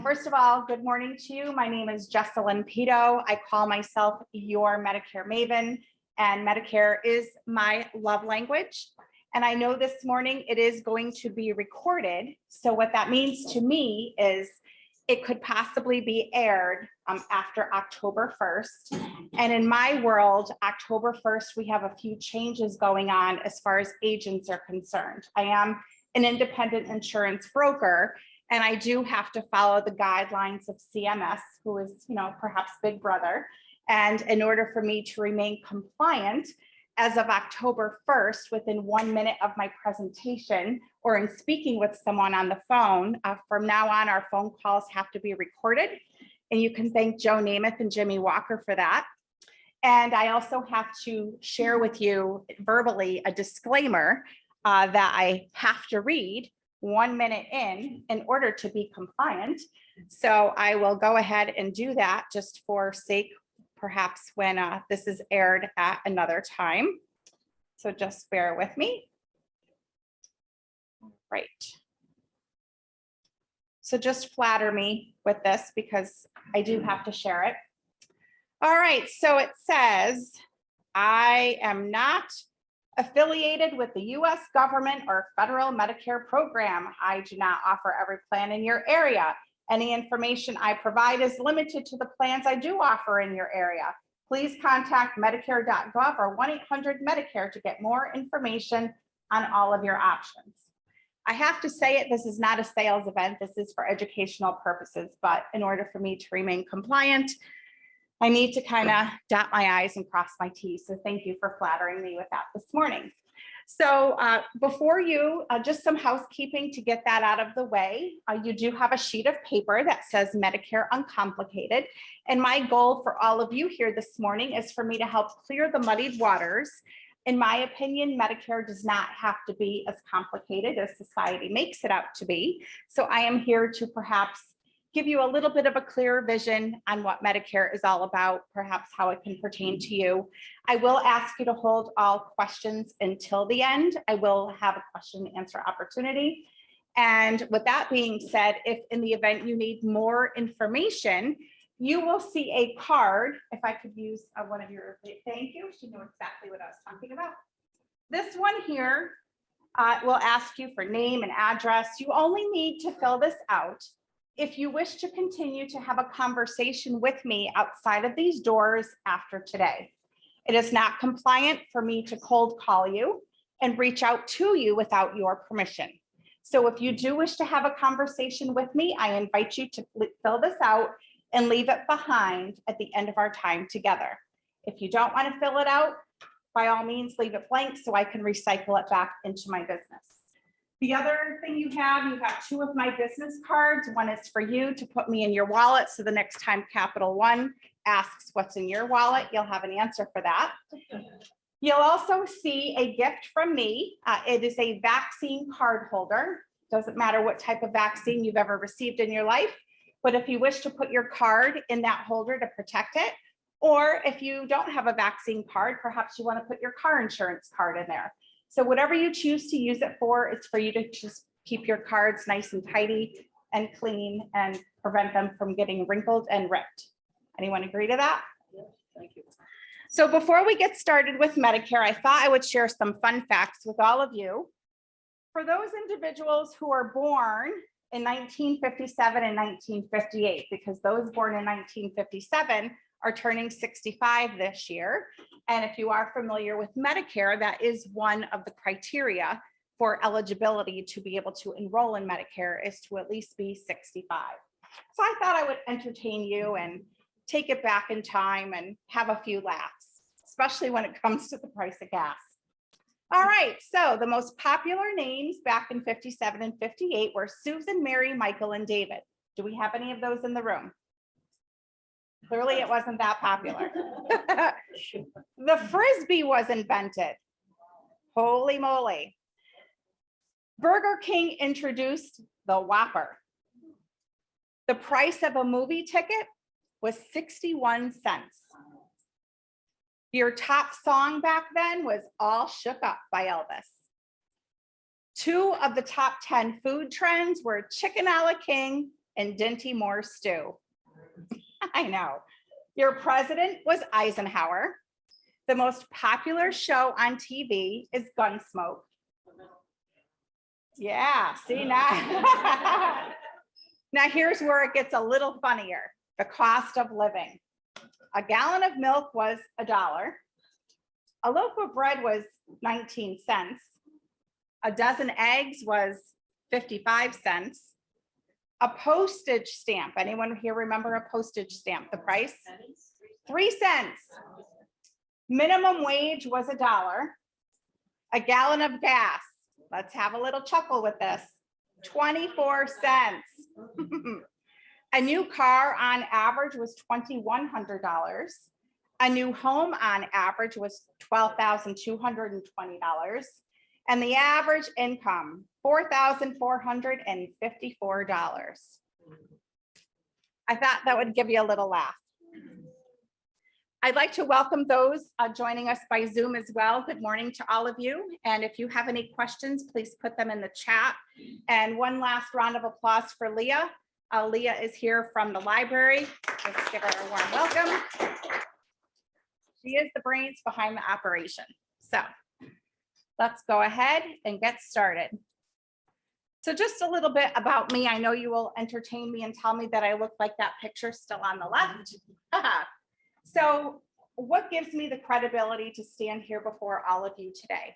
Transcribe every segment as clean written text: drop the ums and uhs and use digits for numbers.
First of all, good morning to you. My name is Jessalyn Pito. I call myself your Medicare Maven, and Medicare is my love language. And I know this morning it is going to be recorded. So what that means to me is it could possibly be aired after October 1st. And in my world, October 1st, we have a few changes going on as far as agents are concerned. I am an independent insurance broker, and I do have to follow the guidelines of CMS, who is, perhaps Big Brother. And in order for me to remain compliant, as of October 1st, within 1 minute of my presentation or in speaking with someone on the phone, from now on, our phone calls have to be recorded. And you can thank Joe Namath and Jimmy Walker for that. And I also have to share with you verbally a disclaimer that I have to read 1 minute in order to be compliant. So I will go ahead and do that just for sake, perhaps when this is aired at another time. So just bear with me. Right. So just flatter me with this because I do have to share it. All right, so it says, I am not affiliated with the US government or federal Medicare program. I do not offer every plan in your area. Any information I provide is limited to the plans I do offer in your area. Please contact medicare.gov or 1-800-MEDICARE to get more information on all of your options. I have to say it, this is not a sales event. This is for educational purposes, but in order for me to remain compliant, I need to kind of dot my I's and cross my T's. So thank you for flattering me with that this morning. So before you, just some housekeeping to get that out of the way. You do have a sheet of paper that says Medicare Uncomplicated. And my goal for all of you here this morning is for me to help clear the muddied waters. In my opinion, Medicare does not have to be as complicated as society makes it out to be. So I am here to perhaps give you a little bit of a clearer vision on what Medicare is all about, perhaps how it can pertain to you. I will ask you to hold all questions until the end. I will have a question and answer opportunity. And with that being said, if in the event you need more information, you will see a card. If I could use one of your, thank you. She knew exactly what I was talking about. This one here will ask you for name and address. You only need to fill this out if you wish to continue to have a conversation with me outside of these doors after today. It is not compliant for me to cold call you and reach out to you without your permission. So if you do wish to have a conversation with me, I invite you to fill this out and leave it behind at the end of our time together. If you don't want to fill it out, by all means, leave it blank so I can recycle it back into my business. The other thing you have 2 of my business cards. One is for you to put me in your wallet. So the next time Capital One asks what's in your wallet, you'll have an answer for that. You'll also see a gift from me. It is a vaccine card holder. Doesn't matter what type of vaccine you've ever received in your life, but if you wish to put your card in that holder to protect it, or if you don't have a vaccine card, perhaps you want to put your car insurance card in there. So whatever you choose to use it for, it's for you to just keep your cards nice and tidy and clean and prevent them from getting wrinkled and ripped. Anyone agree to that? Yes, thank you. So before we get started with Medicare, I thought I would share some fun facts with all of you. For those individuals who are born in 1957 and 1958, because those born in 1957 are turning 65 this year. And if you are familiar with Medicare, that is one of the criteria for eligibility to be able to enroll in Medicare is to at least be 65. So I thought I would entertain you and take it back in time and have a few laughs, especially when it comes to the price of gas. All right, so the most popular names back in 57 and 58 were Susan, Mary, Michael, and David. Do we have any of those in the room? Clearly it wasn't that popular. The Frisbee was invented. Holy moly. Burger King introduced the Whopper. The price of a movie ticket was 61 cents. Your top song back then was All Shook Up by Elvis. 2 of the top 10 food trends were chicken a la king and Dinty Moore stew. I know. Your president was Eisenhower. The most popular show on TV is Gunsmoke. Yeah, see now. Now here's where it gets a little funnier. The cost of living. A gallon of milk was $1. A loaf of bread was 19 cents. A dozen eggs was 55 cents. A postage stamp. Anyone here remember a postage stamp? The price? 3 cents. Minimum wage was $1. A gallon of gas. Let's have a little chuckle with this. 24 cents. A new car on average was $2,100. A new home on average was $12,220. And the average income, $4,454. I thought that would give you a little laugh. I'd like to welcome those joining us by Zoom as well. Good morning to all of you. And if you have any questions, please put them in the chat. And one last round of applause for Leah. Leah is here from the library. Let's give her a warm welcome. She is the brains behind the operation. So let's go ahead and get started. So just a little bit about me. I know you will entertain me and tell me that I look like that picture still on the left. So what gives me the credibility to stand here before all of you today?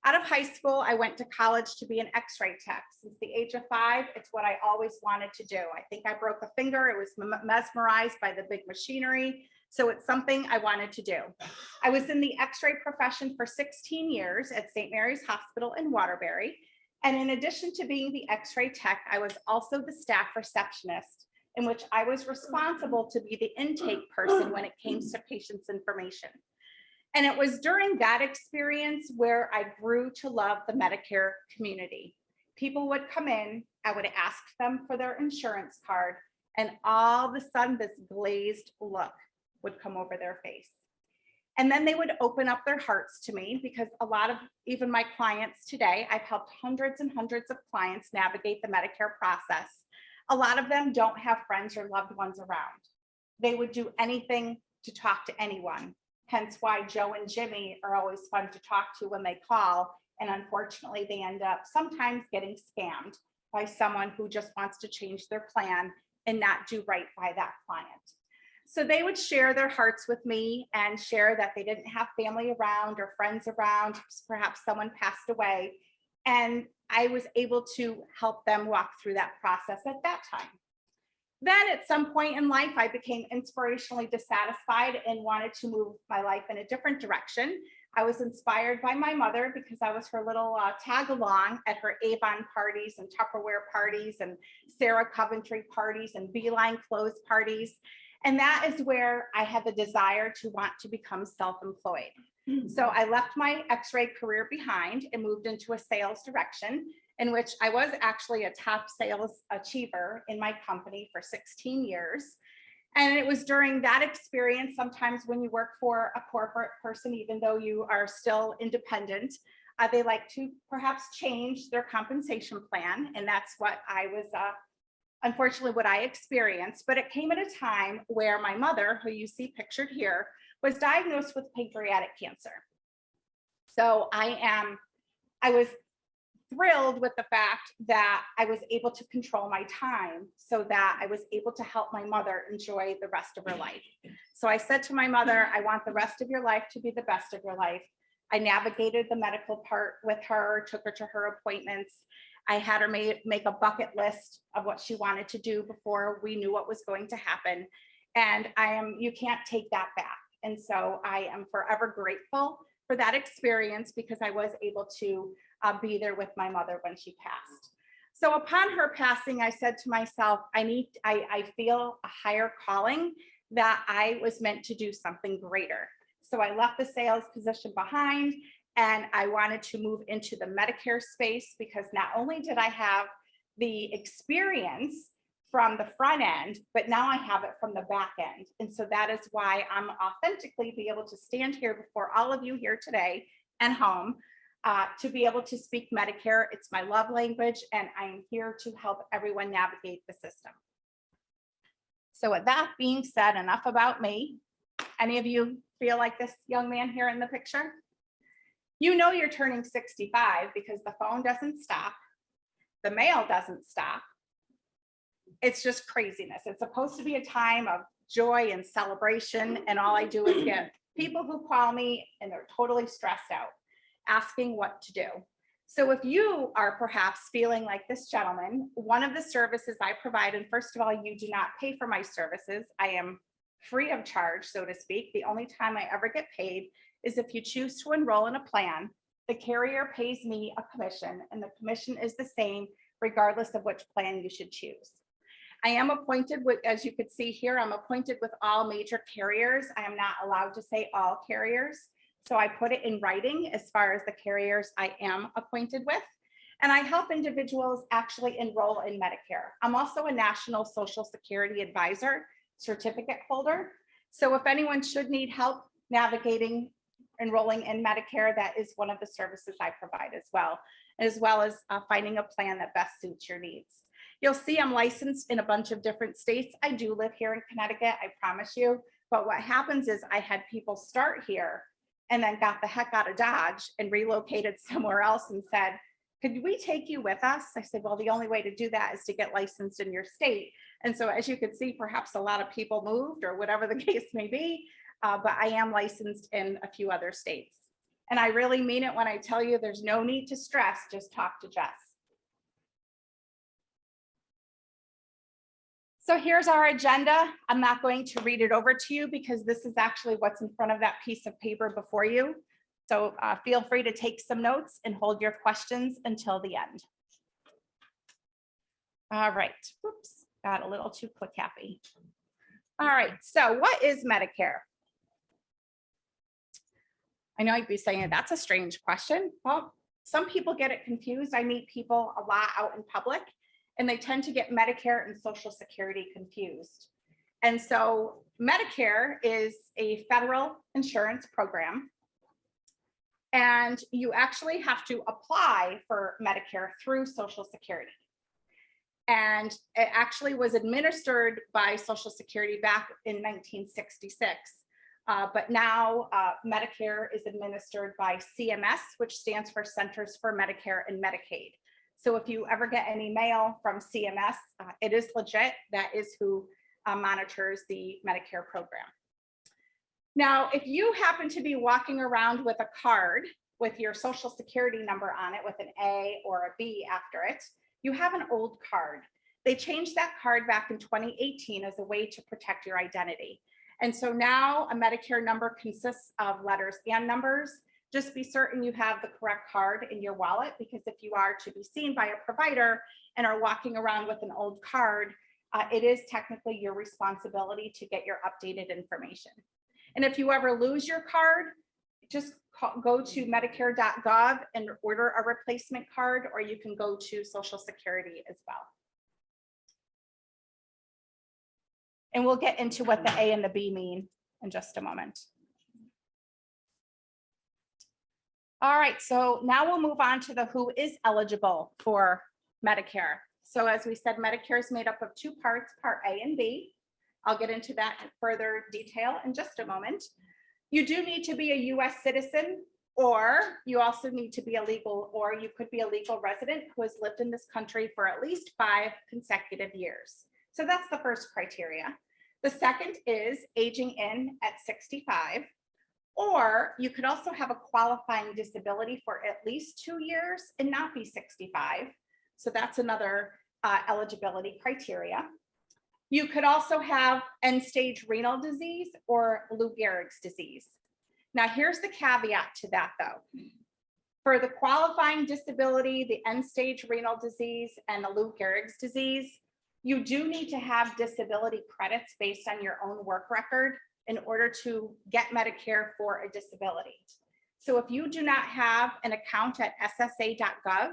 Out of high school, I went to college to be an X-ray tech. Since the age of 5, it's what I always wanted to do. I think I broke a finger. I was mesmerized by the big machinery. So it's something I wanted to do. I was in the X-ray profession for 16 years at St. Mary's Hospital in Waterbury. And in addition to being the X-ray tech, I was also the staff receptionist, in which I was responsible to be the intake person when it came to patients' information. And it was during that experience where I grew to love the Medicare community. People would come in, I would ask them for their insurance card, and all of a sudden this glazed look would come over their face. And then they would open up their hearts to me, because a lot of even my clients today, I've helped hundreds and hundreds of clients navigate the Medicare process. A lot of them don't have friends or loved ones around. They would do anything to talk to anyone. Hence why Joe and Jimmy are always fun to talk to when they call. And unfortunately, they end up sometimes getting scammed by someone who just wants to change their plan and not do right by that client. So they would share their hearts with me and share that they didn't have family around or friends around, perhaps someone passed away. And I was able to help them walk through that process at that time. Then at some point in life, I became inspirationally dissatisfied and wanted to move my life in a different direction. I was inspired by my mother because I was her little tag along at her Avon parties and Tupperware parties and Sarah Coventry parties and Beeline clothes parties. And that is where I had the desire to want to become self-employed. So I left my X-ray career behind and moved into a sales direction, in which I was actually a top sales achiever in my company for 16 years. And it was during that experience, sometimes when you work for a corporate person, even though you are still independent, they like to perhaps change their compensation plan. And that's what I was, unfortunately, what I experienced. But it came at a time where my mother, who you see pictured here, was diagnosed with pancreatic cancer. So I was thrilled with the fact that I was able to control my time so that I was able to help my mother enjoy the rest of her life. So I said to my mother, I want the rest of your life to be the best of your life. I navigated the medical part with her, took her to her appointments. I had her make a bucket list of what she wanted to do before we knew what was going to happen. And you can't take that back. And so I am forever grateful for that experience, because I was able to be there with my mother when she passed. So upon her passing, I said to myself, I feel a higher calling, that I was meant to do something greater. So I left the sales position behind and I wanted to move into the Medicare space, because not only did I have the experience from the front end, but now I have it from the back end. And so that is why I'm authentically be able to stand here before all of you here today and home to be able to speak Medicare. It's my love language, and I'm here to help everyone navigate the system. So with that being said, enough about me. Any of you feel like this young man here in the picture? You know you're turning 65 because the phone doesn't stop. The mail doesn't stop. It's just craziness. It's supposed to be a time of joy and celebration, and all I do is get people who call me and they're totally stressed out, asking what to do. So if you are perhaps feeling like this gentleman, one of the services I provide, and first of all, you do not pay for my services. I am free of charge, so to speak. The only time I ever get paid is if you choose to enroll in a plan. The carrier pays me a commission, and the commission is the same regardless of which plan you should choose. I am appointed with, as you could see here, I'm appointed with all major carriers. I am not allowed to say all carriers. So I put it in writing as far as the carriers I am appointed with. And I help individuals actually enroll in Medicare. I'm also a National Social Security Advisor certificate holder. So if anyone should need help navigating enrolling in Medicare, that is one of the services I provide as well as finding a plan that best suits your needs. You'll see I'm licensed in a bunch of different states. I do live here in Connecticut, I promise you. But what happens is I had people start here and then got the heck out of Dodge and relocated somewhere else and said, could we take you with us? I said, well, the only way to do that is to get licensed in your state. And so as you can see, perhaps a lot of people moved or whatever the case may be, but I am licensed in a few other states. And I really mean it when I tell you there's no need to stress, just talk to Jess. So here's our agenda. I'm not going to read it over to you because this is actually what's in front of that piece of paper before you. So feel free to take some notes and hold your questions until the end. All right, whoops, got a little too click happy. All right, so what is Medicare? I know you'd be saying that's a strange question. Well, some people get it confused. I meet people a lot out in public, and they tend to get Medicare and Social Security confused. And so Medicare is a federal insurance program, and you actually have to apply for Medicare through Social Security. And it actually was administered by Social Security back in 1966. But now Medicare is administered by CMS, which stands for Centers for Medicare and Medicaid. So if you ever get any mail from CMS, it is legit. That is who monitors the Medicare program. Now, if you happen to be walking around with a card with your Social Security number on it with an A or a B after it, you have an old card. They changed that card back in 2018 as a way to protect your identity. And so now a Medicare number consists of letters and numbers. Just be certain you have the correct card in your wallet, because if you are to be seen by a provider and are walking around with an old card, it is technically your responsibility to get your updated information. And if you ever lose your card, just go to medicare.gov and order a replacement card, or you can go to Social Security as well. And we'll get into what the A and the B mean in just a moment. All right, so now we'll move on to the who is eligible for Medicare. So as we said, Medicare is made up of two parts, Part A and B. I'll get into that in further detail in just a moment. You do need to be a US citizen, or you also need to be a legal, or you could be a legal resident who has lived in this country for at least 5 consecutive years. So that's the first criteria. The second is aging in at 65, or you could also have a qualifying disability for at least 2 years and not be 65. So that's another eligibility criteria. You could also have end-stage renal disease or Lou Gehrig's disease. Now, here's the caveat to that, though. For the qualifying disability, the end-stage renal disease, and the Lou Gehrig's disease, you do need to have disability credits based on your own work record in order to get Medicare for a disability. So if you do not have an account at ssa.gov,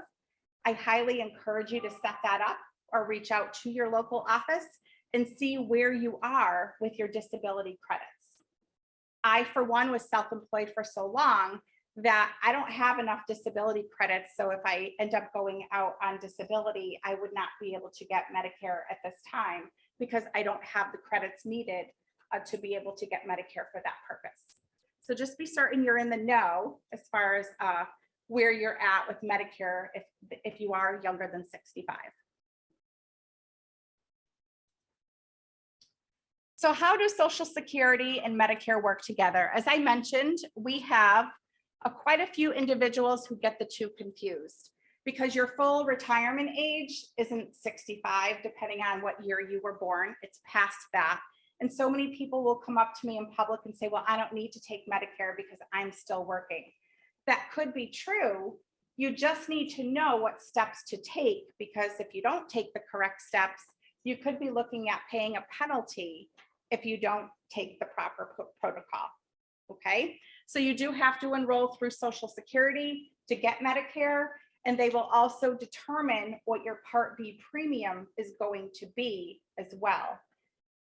I highly encourage you to set that up or reach out to your local office and see where you are with your disability credits. I, for one, was self-employed for so long that I don't have enough disability credits. So if I end up going out on disability, I would not be able to get Medicare at this time because I don't have the credits needed to be able to get Medicare for that purpose. So just be certain you're in the know as far as where you're at with Medicare if you are younger than 65. So how do Social Security and Medicare work together? As I mentioned, we have quite a few individuals who get the two confused because your full retirement age isn't 65, depending on what year you were born. It's past that. And so many people will come up to me in public and say, well, I don't need to take Medicare because I'm still working. That could be true. You just need to know what steps to take, because if you don't take the correct steps, you could be looking at paying a penalty if you don't take the proper protocol. Okay, so you do have to enroll through Social Security to get Medicare, and they will also determine what your Part B premium is going to be as well.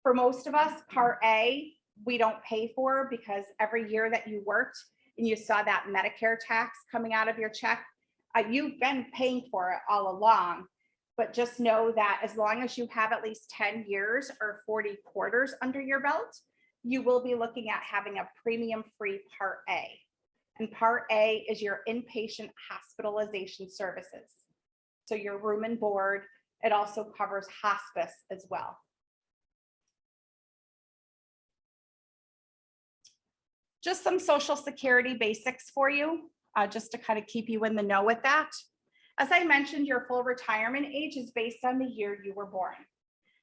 For most of us, Part A, we don't pay for because every year that you worked and you saw that Medicare tax coming out of your check, you've been paying for it all along. But just know that as long as you have at least 10 years or 40 quarters under your belt, you will be looking at having a premium-free Part A. And Part A is your inpatient hospitalization services. So your room and board, it also covers hospice as well. Just some Social Security basics for you, just to kind of keep you in the know with that. As I mentioned, your full retirement age is based on the year you were born.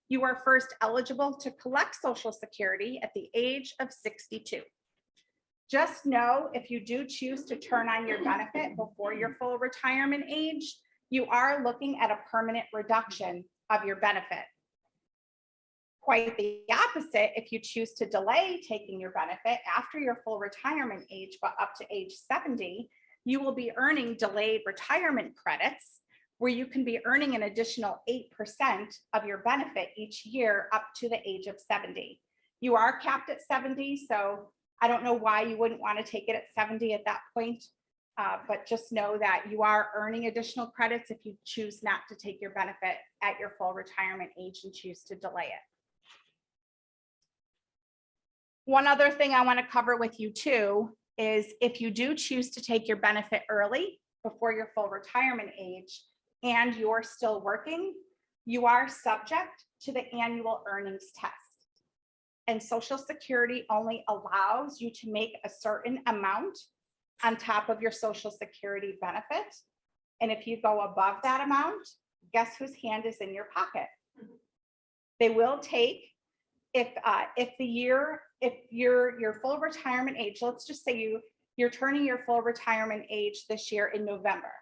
You are first eligible to collect Social Security at the age of 62. Just know if you do choose to turn on your benefit before your full retirement age, you are looking at a permanent reduction of your benefit. Quite the opposite, if you choose to delay taking your benefit after your full retirement age, but up to age 70, you will be earning delayed retirement credits, where you can be earning an additional 8% of your benefit each year up to the age of 70. You are capped at 70, so I don't know why you wouldn't want to take it at 70 at that point, but just know that you are earning additional credits if you choose not to take your benefit at your full retirement age and choose to delay it. One other thing I want to cover with you too is if you do choose to take your benefit early before your full retirement age and you're still working, you are subject to the annual earnings test. And Social Security only allows you to make a certain amount on top of your Social Security benefit. And if you go above that amount, guess whose hand is in your pocket? They will take, if your full retirement age, let's just say you're turning your full retirement age this year in November,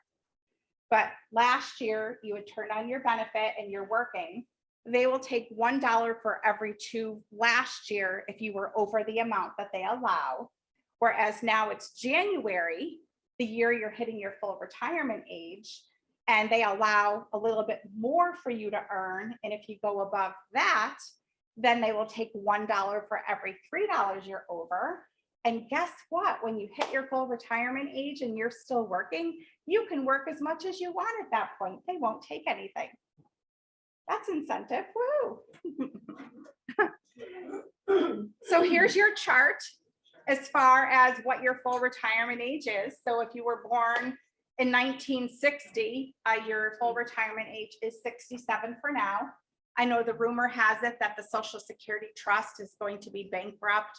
but last year you had turned on your benefit and you're working, they will take $1 for every two last year if you were over the amount that they allow. Whereas now it's January, the year you're hitting your full retirement age, and they allow a little bit more for you to earn. And if you go above that, then they will take $1 for every $3 you're over. And guess what? When you hit your full retirement age and you're still working, you can work as much as you want at that point. They won't take anything. That's incentive. Woo! So here's your chart as far as what your full retirement age is. So if you were born in 1960, your full retirement age is 67 for now. I know the rumor has it that the Social Security Trust is going to be bankrupt.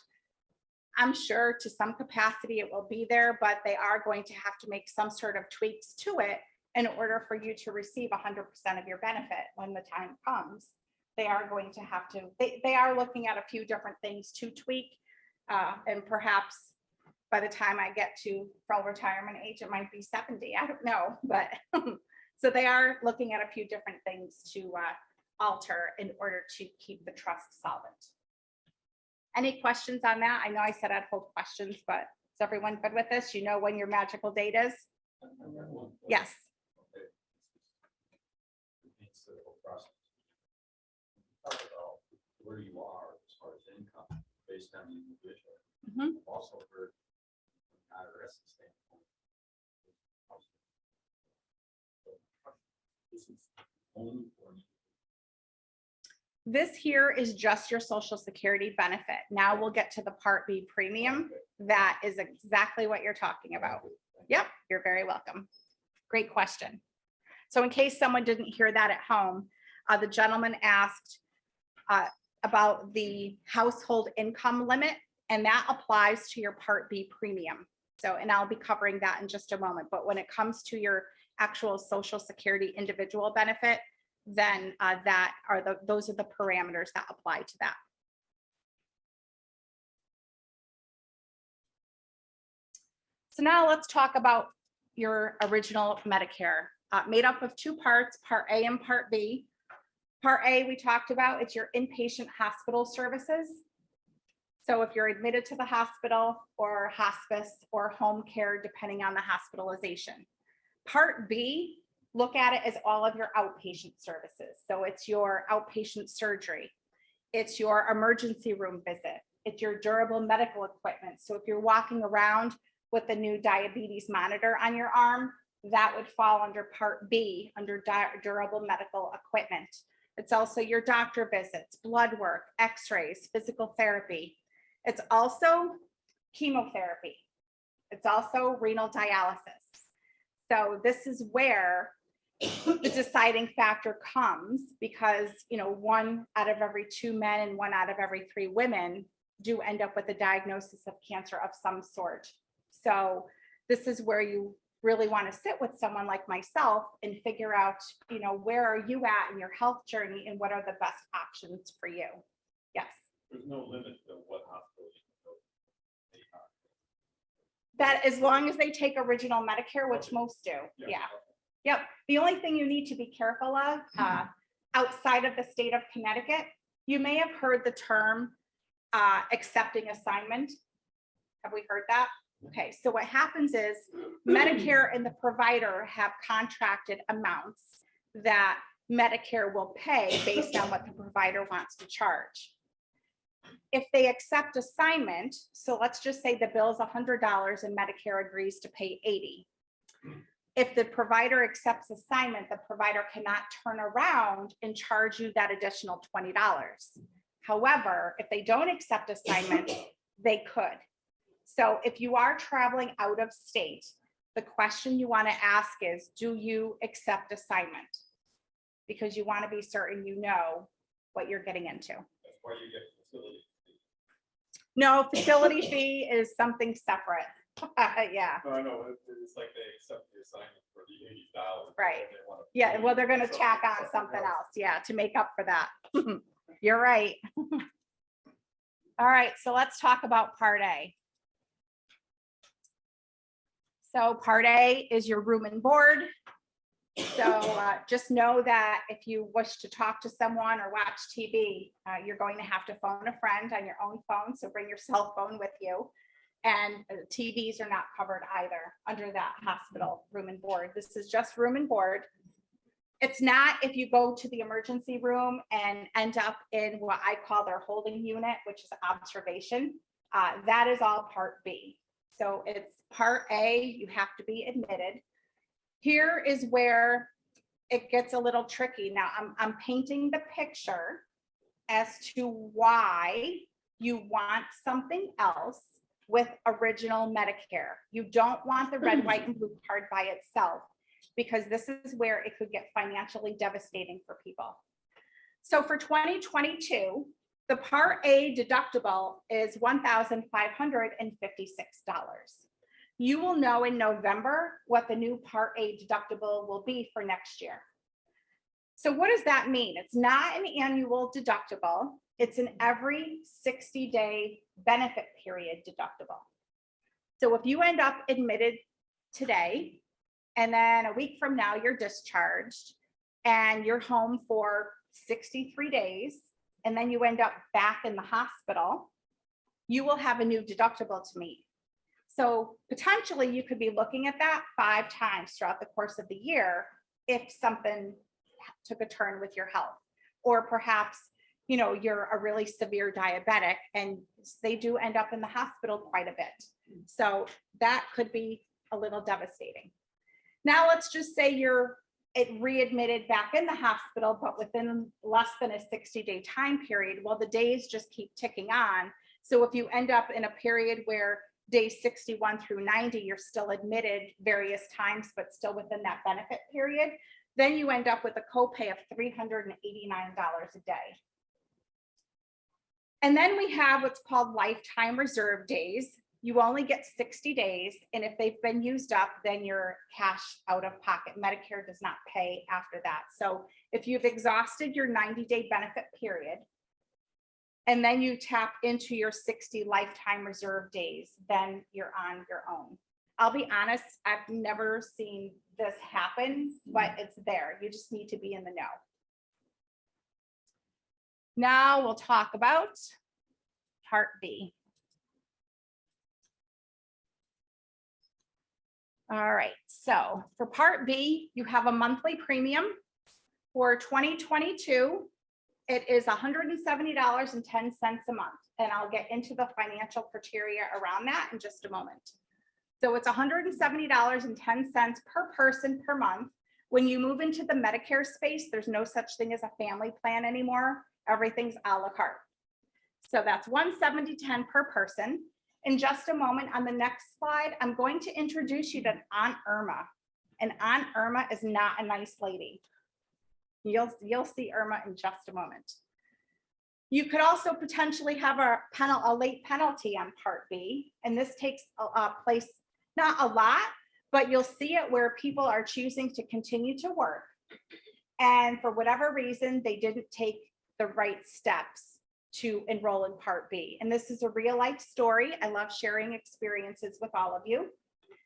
I'm sure to some capacity it will be there, but they are going to have to make some sort of tweaks to it in order for you to receive 100% of your benefit when the time comes. They are going to have to, they are looking at a few different things to tweak, and perhaps by the time I get to full retirement age, it might be 70, I don't know, but so they are looking at a few different things to alter in order to keep the trust solvent. Any questions on that? I know I said I'd hold questions, but is everyone good with this? You know when your magical date is? Yes. Where you are as far as income based on the individual. Also heard from IRS standpoint, This is only for. This here is just your Social Security benefit. Now we'll get to the Part B premium. That is exactly what you're talking about. Yep, you're very welcome. Great question. So in case someone didn't hear that at home, the gentleman asked about the household income limit, and that applies to your Part B premium. So, and I'll be covering that in just a moment, but when it comes to your actual Social Security individual benefit, then those are the parameters that apply to that. So now let's talk about your original Medicare, made up of two parts, Part A and Part B. Part A, we talked about, it's your inpatient hospital services. So if you're admitted to the hospital or hospice or home care, depending on the hospitalization. Part B, look at it as all of your outpatient services. So it's your outpatient surgery. It's your emergency room visit. It's your durable medical equipment. So if you're walking around with a new diabetes monitor on your arm, that would fall under Part B, under durable medical equipment. It's also your doctor visits, blood work, x-rays, physical therapy. It's also chemotherapy. It's also renal dialysis. So this is where the deciding factor comes, because, you know, 1 out of every 2 men and 1 out of every 3 women do end up with a diagnosis of cancer of some sort. So this is where you really want to sit with someone like myself and figure out, you know, where are you at in your health journey and what are the best options for you? Yes. There's no limit to what hospital you can go. That as long as they take original Medicare, which most do. Yeah. Yep. The only thing you need to be careful of outside of the state of Connecticut, you may have heard the term accepting assignment. Have we heard that? Okay, so what happens is Medicare and the provider have contracted amounts that Medicare will pay based on what the provider wants to charge. If they accept assignment, so let's just say the bill is $100 and Medicare agrees to pay $80. If the provider accepts assignment, the provider cannot turn around and charge you that additional $20. However, if they don't accept assignment, they could. So if you are traveling out of state, the question you want to ask is, do you accept assignment? Because you want to be certain you know what you're getting into. That's why you get facility fee. No, facility fee is something separate. Yeah. No, I know, it's like they accept the assignment for the $80. Right. Yeah, well, they're going to tack on something else, yeah, to make up for that. You're right. All right, so let's talk about Part A. So Part A is your room and board. So just know that if you wish to talk to someone or watch TV, you're going to have to phone a friend on your own phone. So bring your cell phone with you. And TVs are not covered either under that hospital room and board. This is just room and board. It's not if you go to the emergency room and end up in what I call their holding unit, which is observation. That is all Part B. So it's Part A, you have to be admitted. Here is where it gets a little tricky. Now I'm painting the picture as to why you want something else with original Medicare. You don't want the red, white, and blue card by itself, because this is where it could get financially devastating for people. So for 2022, the Part A deductible is $1,556. You will know in November what the new Part A deductible will be for next year. So what does that mean? It's not an annual deductible. It's an every 60-day benefit period deductible. So if you end up admitted today, and then a week from now you're discharged and you're home for 63 days, and then you end up back in the hospital, you will have a new deductible to meet. So potentially you could be looking at that 5 times throughout the course of the year if something took a turn with your health, or perhaps, you know, you're a really severe diabetic and they do end up in the hospital quite a bit. So that could be a little devastating. Now let's just say you're it readmitted back in the hospital, but within less than a 60-day time period. Well, the days just keep ticking on. So if you end up in a period where day 61 through 90, you're still admitted various times, but still within that benefit period, then you end up with a copay of $389 a day. And then we have what's called lifetime reserve days. You only get 60 days. And if they've been used up, then you're cash out of pocket. Medicare does not pay after that. So if you've exhausted your 90-day benefit period, and then you tap into your 60 lifetime reserve days, then you're on your own. I'll be honest, I've never seen this happen, but it's there. You just need to be in the know. Now we'll talk about Part B. All right, so for Part B, you have a monthly premium. For 2022, it is $170.10 a month, and I'll get into the financial criteria around that in just a moment. So it's $170.10 per person per month. When you move into the Medicare space, there's no such thing as a family plan anymore. Everything's a la carte. So that's $170.10 per person. In just a moment on the next slide, I'm going to introduce you to Aunt Irma. And Aunt Irma is not a nice lady. You'll see Irma in just a moment. You could also potentially have a late penalty on Part B. And this takes place, not a lot, but you'll see it where people are choosing to continue to work. And for whatever reason, they didn't take the right steps to enroll in Part B. And this is a real life story. I love sharing experiences with all of you.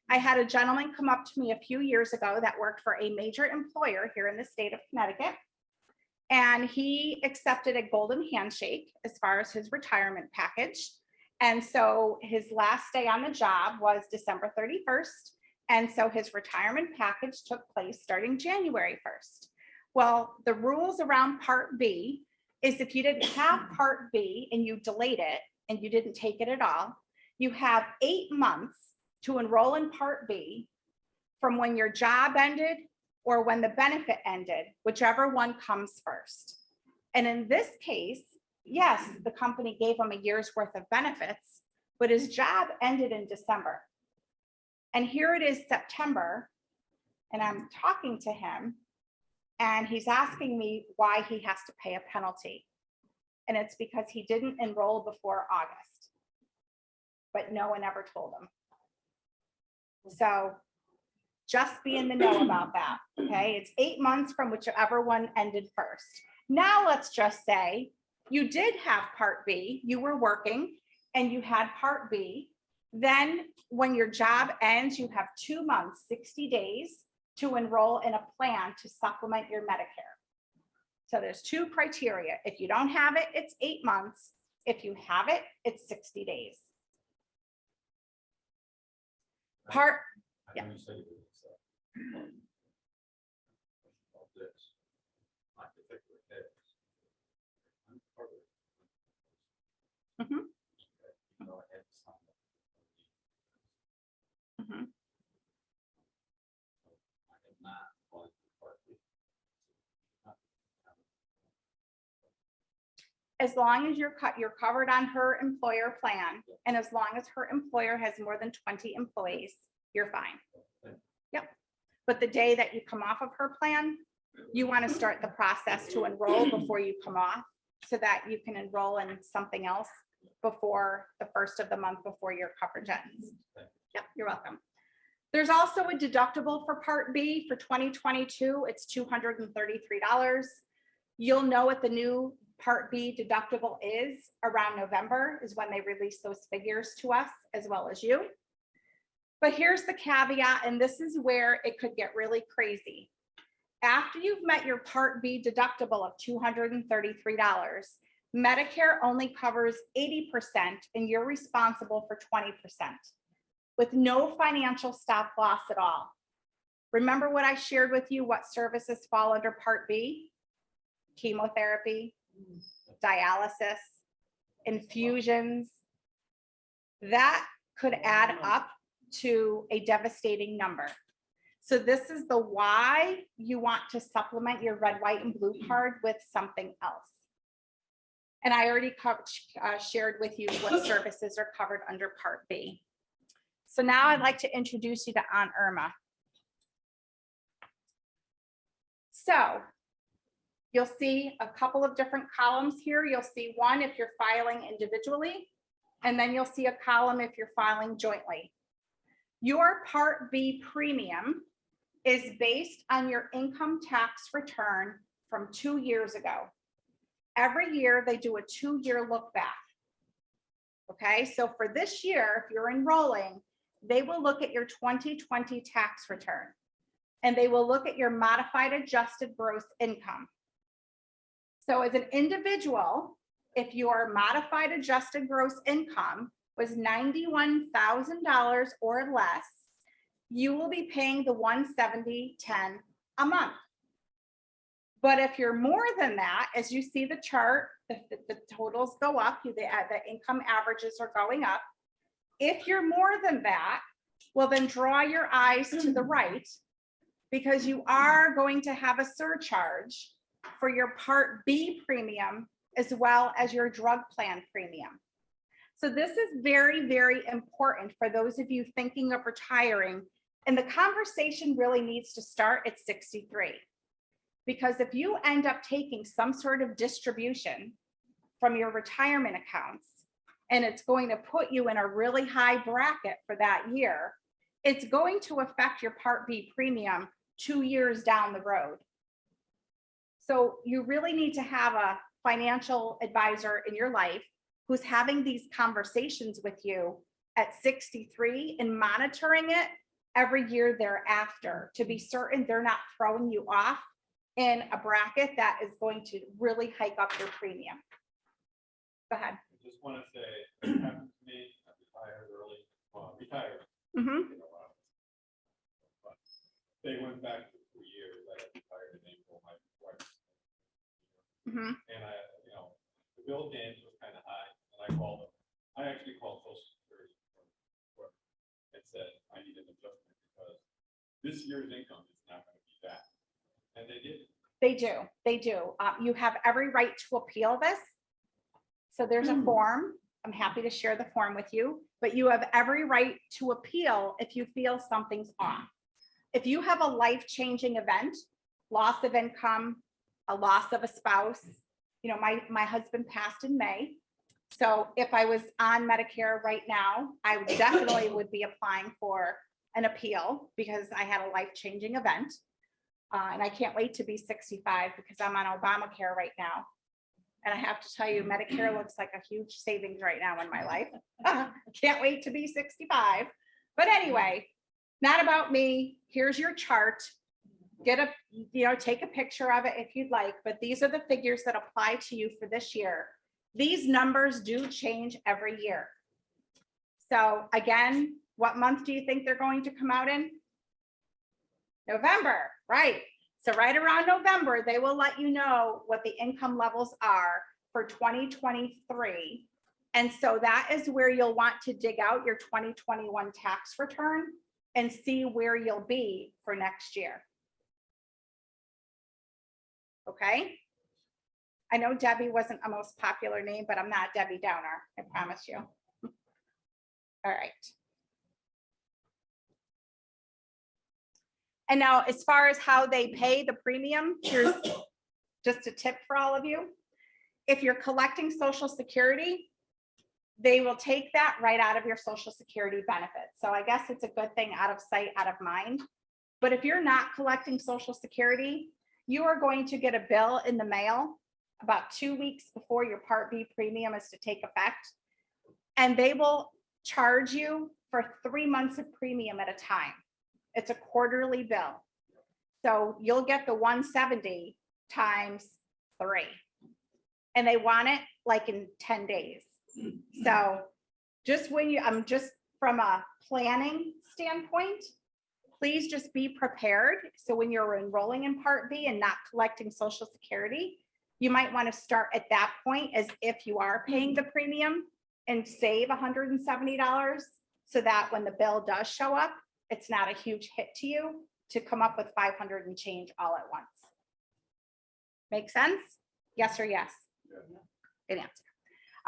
I had a gentleman come up to me a few years ago that worked for a major employer here in the state of Connecticut. And he accepted a golden handshake as far as his retirement package. And so his last day on the job was December 31st. And so his retirement package took place starting January 1st. Well, the rules around Part B is if you didn't have Part B and you delayed it and you didn't take it at all, you have 8 months to enroll in Part B from when your job ended or when the benefit ended, whichever one comes first. And in this case, yes, the company gave him a year's worth of benefits, but his job ended in December. And here it is September, and I'm talking to him, and he's asking me why he has to pay a penalty. And it's because he didn't enroll before August, but no one ever told him. So just be in the know about that, okay? It's 8 months from whichever one ended first. Now let's just say you did have Part B, you were working and you had Part B. Then when your job ends, you have 2 months, 60 days to enroll in a plan to supplement your Medicare. So there's 2 criteria. If you don't have it, it's 8 months. If you have it, it's 60 days. Part, yeah. Mm-hmm. Mm-hmm. As long as you're covered on her employer plan, and as long as her employer has more than 20 employees, you're fine. Yep. But the day that you come off of her plan, you want to start the process to enroll before you come off, so that you can enroll in something else before the first of the month before your coverage ends. Yep, you're welcome. There's also a deductible for Part B for 2022. It's $233. You'll know what the new Part B deductible is around November, is when they release those figures to us as well as you. But here's the caveat, and this is where it could get really crazy. After you've met your Part B deductible of $233, Medicare only covers 80% and you're responsible for 20%, with no financial stop loss at all. Remember what I shared with you, what services fall under Part B? Chemotherapy, dialysis, infusions. That could add up to a devastating number. So this is the why you want to supplement your red, white, and blue card with something else. And I already shared with you what services are covered under Part B. So now I'd like to introduce you to Aunt Irma. So you'll see a couple of different columns here. You'll see one if you're filing individually, and then you'll see a column if you're filing jointly. Your Part B premium is based on your income tax return from 2 years ago. Every year they do a 2-year look back. Okay, so for this year, if you're enrolling, they will look at your 2020 tax return, and they will look at your modified adjusted gross income. So as an individual, if your modified adjusted gross income was $91,000 or less, you will be paying the $170.10 a month. But if you're more than that, as you see the chart, the totals go up, the income averages are going up. If you're more than that, well, then draw your eyes to the right, because you are going to have a surcharge for your Part B premium as well as your drug plan premium. So this is very, very important for those of you thinking of retiring. And the conversation really needs to start at 63. Because if you end up taking some sort of distribution from your retirement accounts, and it's going to put you in a really high bracket for that year, it's going to affect your Part B premium 2 years down the road. So you really need to have a financial advisor in your life who's having these conversations with you at 63 and monitoring it every year thereafter to be certain they're not throwing you off in a bracket that is going to really hike up your premium. Go ahead. I just want to say, it happened to me, I retired early, retired. Mm-hmm. You know, but they went back to 2 years. I got retired in April, my wife. Mm-hmm. And I, you know, the bill gains was kind of high, and I called them. I actually called Social Security and said, I need an adjustment because this year's income is not going to be that. And they did. They do. They do. You have every right to appeal this. So there's a form. I'm happy to share the form with you, but you have every right to appeal if you feel something's off. If you have a life-changing event, loss of income, a loss of a spouse, you know, my husband passed in May. So if I was on Medicare right now, I would definitely would be applying for an appeal because I had a life-changing event. And I can't wait to be 65 because I'm on Obamacare right now. And I have to tell you, Medicare looks like a huge savings right now in my life. Can't wait to be 65. But anyway, not about me. Here's your chart. Get a, take a picture of it if you'd like, but these are the figures that apply to you for this year. These numbers do change every year. So again, what month do you think they're going to come out in? November, right? So right around November, they will let you know what the income levels are for 2023. And so that is where you'll want to dig out your 2021 tax return and see where you'll be for next year. Okay. I know Debbie wasn't a most popular name, but I'm not Debbie Downer, I promise you. All right. And now as far as how they pay the premium, here's just a tip for all of you. If you're collecting Social Security, they will take that right out of your Social Security benefits. So I guess it's a good thing, out of sight, out of mind. But if you're not collecting Social Security, you are going to get a bill in the mail about 2 weeks before your Part B premium is to take effect. And they will charge you for 3 months of premium at a time. It's a quarterly bill. So you'll get the 170 times 3. And they want it like in 10 days. So just when you, just from a planning standpoint, please just be prepared. So when you're enrolling in Part B and not collecting Social Security, you might want to start at that point as if you are paying the premium and save $170 so that when the bill does show up, it's not a huge hit to you to come up with 500 and change all at once. Make sense? Yes or yes? Good answer.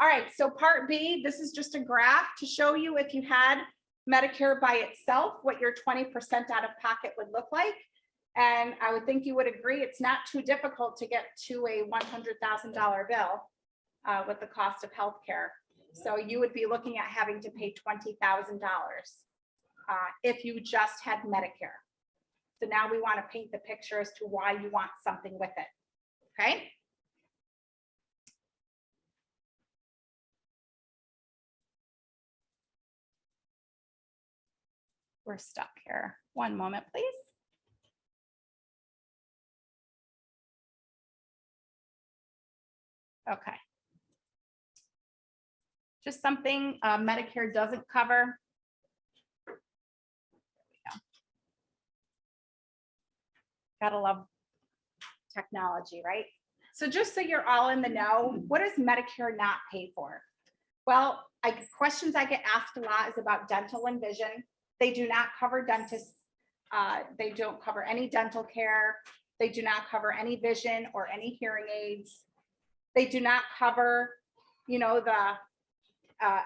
All right, so part B, this is just a graph to show you if you had Medicare by itself, what your 20% out of pocket would look like. And I would think you would agree, it's not too difficult to get to a $100,000 bill with the cost of healthcare. So you would be looking at having to pay $20,000 if you just had Medicare. So now we want to paint the picture as to why you want something with it. Okay. We're stuck here. One moment, please. Okay. Just something Medicare doesn't cover. There we go. Gotta love technology, right? So just so you're all in the know, what does Medicare not pay for? Well, questions I get asked a lot is about dental and vision. They do not cover dentists. They don't cover any dental care. They do not cover any vision or any hearing aids. They do not cover, the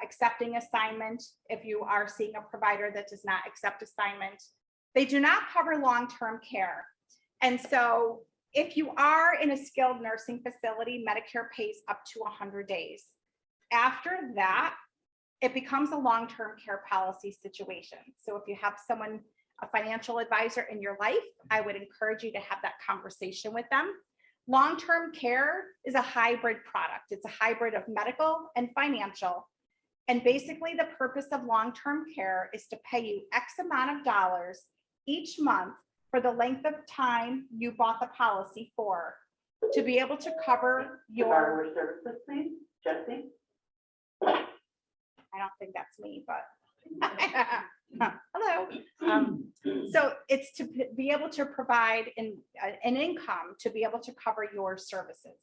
accepting assignment if you are seeing a provider that does not accept assignment. They do not cover long-term care. And so if you are in a skilled nursing facility, Medicare pays up to 100 days. After that, it becomes a long-term care policy situation. So if you have someone, a financial advisor in your life, I would encourage you to have that conversation with them. Long-term care is a hybrid product. It's a hybrid of medical and financial. And basically the purpose of long-term care is to pay you X amount of dollars each month for the length of time you bought the policy for, to be able to cover your services, please, Jesse. I don't think that's me, but hello. So it's to be able to provide an income to be able to cover your services,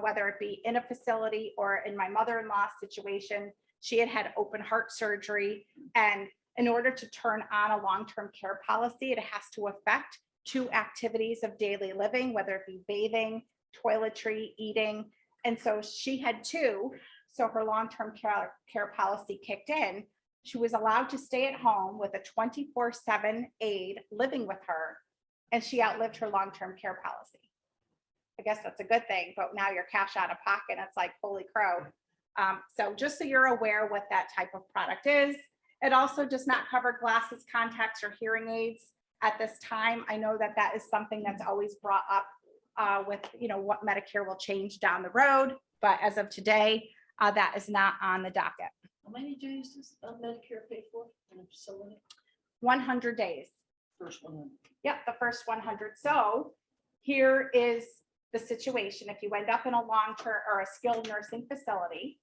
whether it be in a facility or in my mother-in-law's situation, she had open heart surgery. And in order to turn on a long-term care policy, it has to affect 2 activities of daily living, whether it be bathing, toiletry, eating. And so she had 2. So her long-term care policy kicked in. She was allowed to stay at home with a 24/7 aide living with her, and she outlived her long-term care policy. I guess that's a good thing, but now you're cash out of pocket. It's like, holy crow. So just so you're aware what that type of product is. It also does not cover glasses, contacts, or hearing aids at this time. I know that that is something that's always brought up with, what Medicare will change down the road. But as of today, that is not on the docket. How many days does Medicare pay for in a facility? 100 days. First one. Yep, the first 100. So here is the situation. If you end up in a long-term or a skilled nursing facility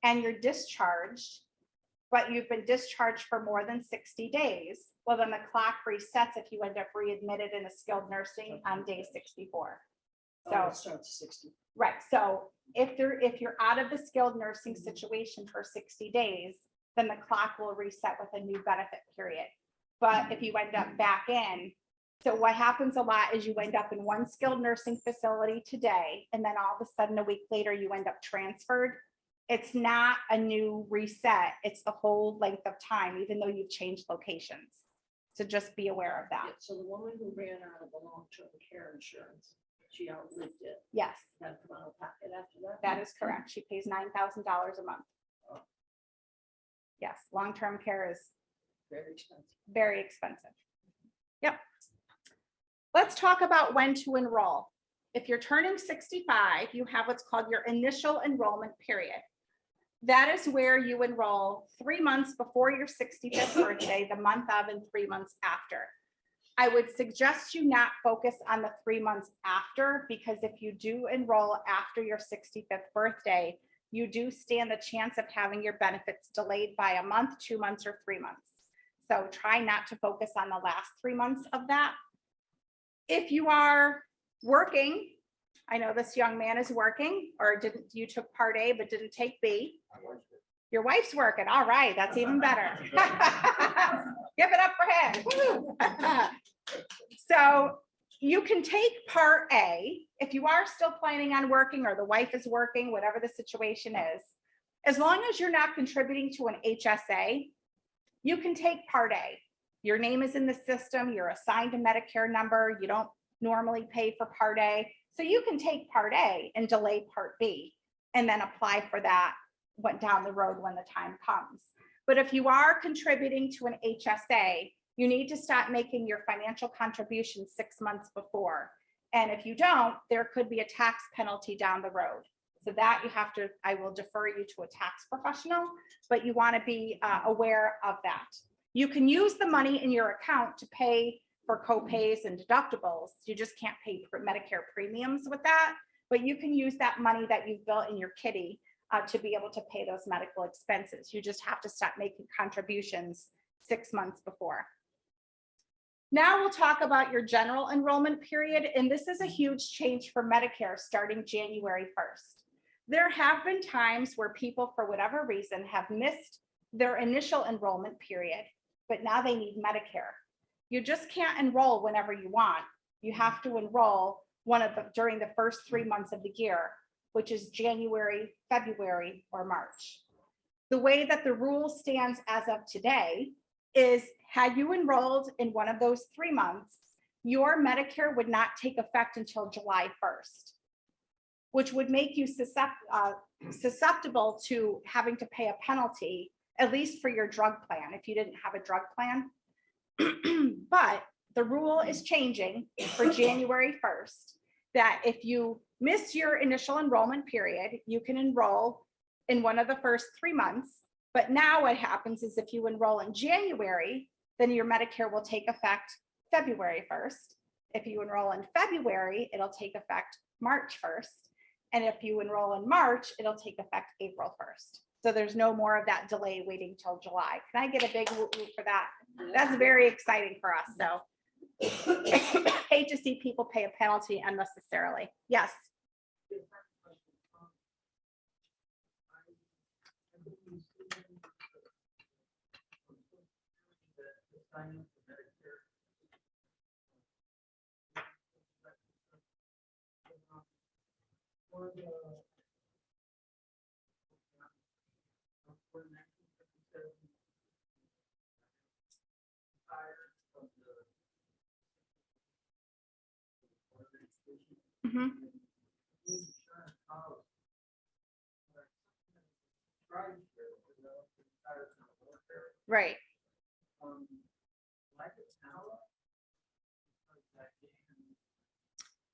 and you're discharged, but you've been discharged for more than 60 days, well, then the clock resets if you end up readmitted in a skilled nursing on day 64. So it starts 60. Right. So if you're out of the skilled nursing situation for 60 days, then the clock will reset with a new benefit period. But if you end up back in, so what happens a lot is you end up in one skilled nursing facility today, and then all of a sudden a week later you end up transferred. It's not a new reset. It's the whole length of time, even though you've changed locations. So just be aware of that. Yeah, so the woman who ran out of the long-term care insurance, she outlived it. Yes, Had to come out of pocket after that. that is correct. She pays $9,000 a month. Oh. Yes, long-term care is Very expensive. very expensive. Yep. Let's talk about when to enroll. If you're turning 65, you have what's called your initial enrollment period. That is where you enroll 3 months before your 65th birthday, the month of, and 3 months after. I would suggest you not focus on the 3 months after, because if you do enroll after your 65th birthday, you do stand the chance of having your benefits delayed by a month, 2 months, or 3 months. So try not to focus on the last 3 months of that. If you are working, I know this young man is working, or you took part A but didn't take B. Your wife's working. All right, that's even better. Give it up for him. So you can take Part A, if you are still planning on working or the wife is working, whatever the situation is, as long as you're not contributing to an HSA, you can take Part A. Your name is in the system, you're assigned a Medicare number, you don't normally pay for Part A. So you can take Part A and delay Part B and then apply for that down the road when the time comes. But if you are contributing to an HSA, you need to start making your financial contributions 6 months before. And if you don't, there could be a tax penalty down the road. So that I will defer you to a tax professional, but you want to be aware of that. You can use the money in your account to pay for co-pays and deductibles. You just can't pay for Medicare premiums with that, but you can use that money that you've built in your kitty to be able to pay those medical expenses. You just have to start making contributions 6 months before. Now we'll talk about your general enrollment period, and this is a huge change for Medicare starting January 1st. There have been times where people, for whatever reason, have missed their initial enrollment period, but now they need Medicare. You just can't enroll whenever you want. You have to enroll during the first 3 months of the year, which is January, February, or March. The way that the rule stands as of today is, had you enrolled in one of those 3 months, your Medicare would not take effect until July 1st, which would make you susceptible to having to pay a penalty, at least for your drug plan, if you didn't have a drug plan. But the rule is changing for January 1st, that if you miss your initial enrollment period, you can enroll in one of the first 3 months. But now what happens is if you enroll in January, then your Medicare will take effect February 1st. If you enroll in February, it'll take effect March 1st. And if you enroll in March, it'll take effect April 1st. So there's no more of that delay waiting till July. Can I get a big whoop whoop for that? That's very exciting for us. So hate to see people pay a penalty unnecessarily. Yes. Mhm. Right.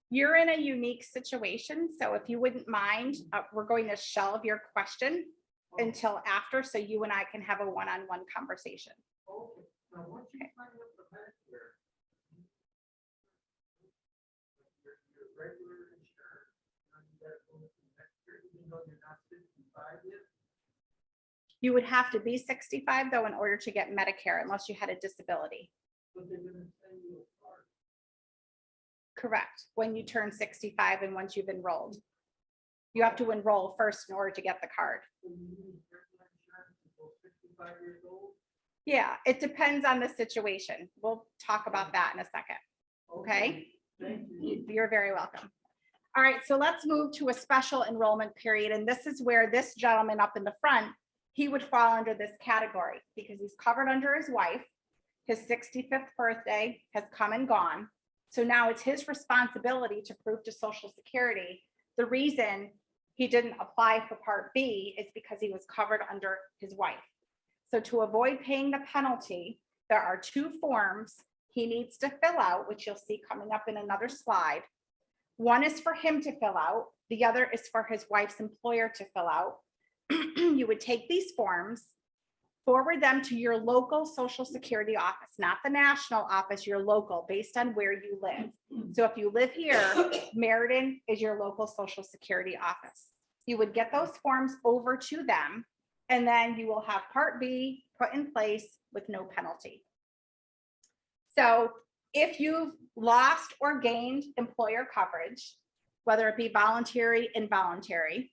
You're in a unique situation, so if you wouldn't mind, we're going to shelve your question until after, so you and I can have a one-on-one conversation. Okay. You would have to be 65 though in order to get Medicare unless you had a disability. Correct. When you turn 65 and once you've enrolled. You have to enroll first in order to get the card. Yeah, it depends on the situation. We'll talk about that in a second. Okay. You're very welcome. All right, so let's move to a special enrollment period. And this is where this gentleman up in the front, he would fall under this category because he's covered under his wife. His 65th birthday has come and gone. So now it's his responsibility to prove to Social Security the reason he didn't apply for Part B is because he was covered under his wife. So to avoid paying the penalty, there are 2 forms he needs to fill out, which you'll see coming up in another slide. One is for him to fill out. The other is for his wife's employer to fill out. You would take these forms, forward them to your local Social Security office, not the national office, your local, based on where you live. So if you live here, Meriden is your local Social Security office. You would get those forms over to them, and then you will have Part B put in place with no penalty. So if you've lost or gained employer coverage, whether it be voluntary, involuntary,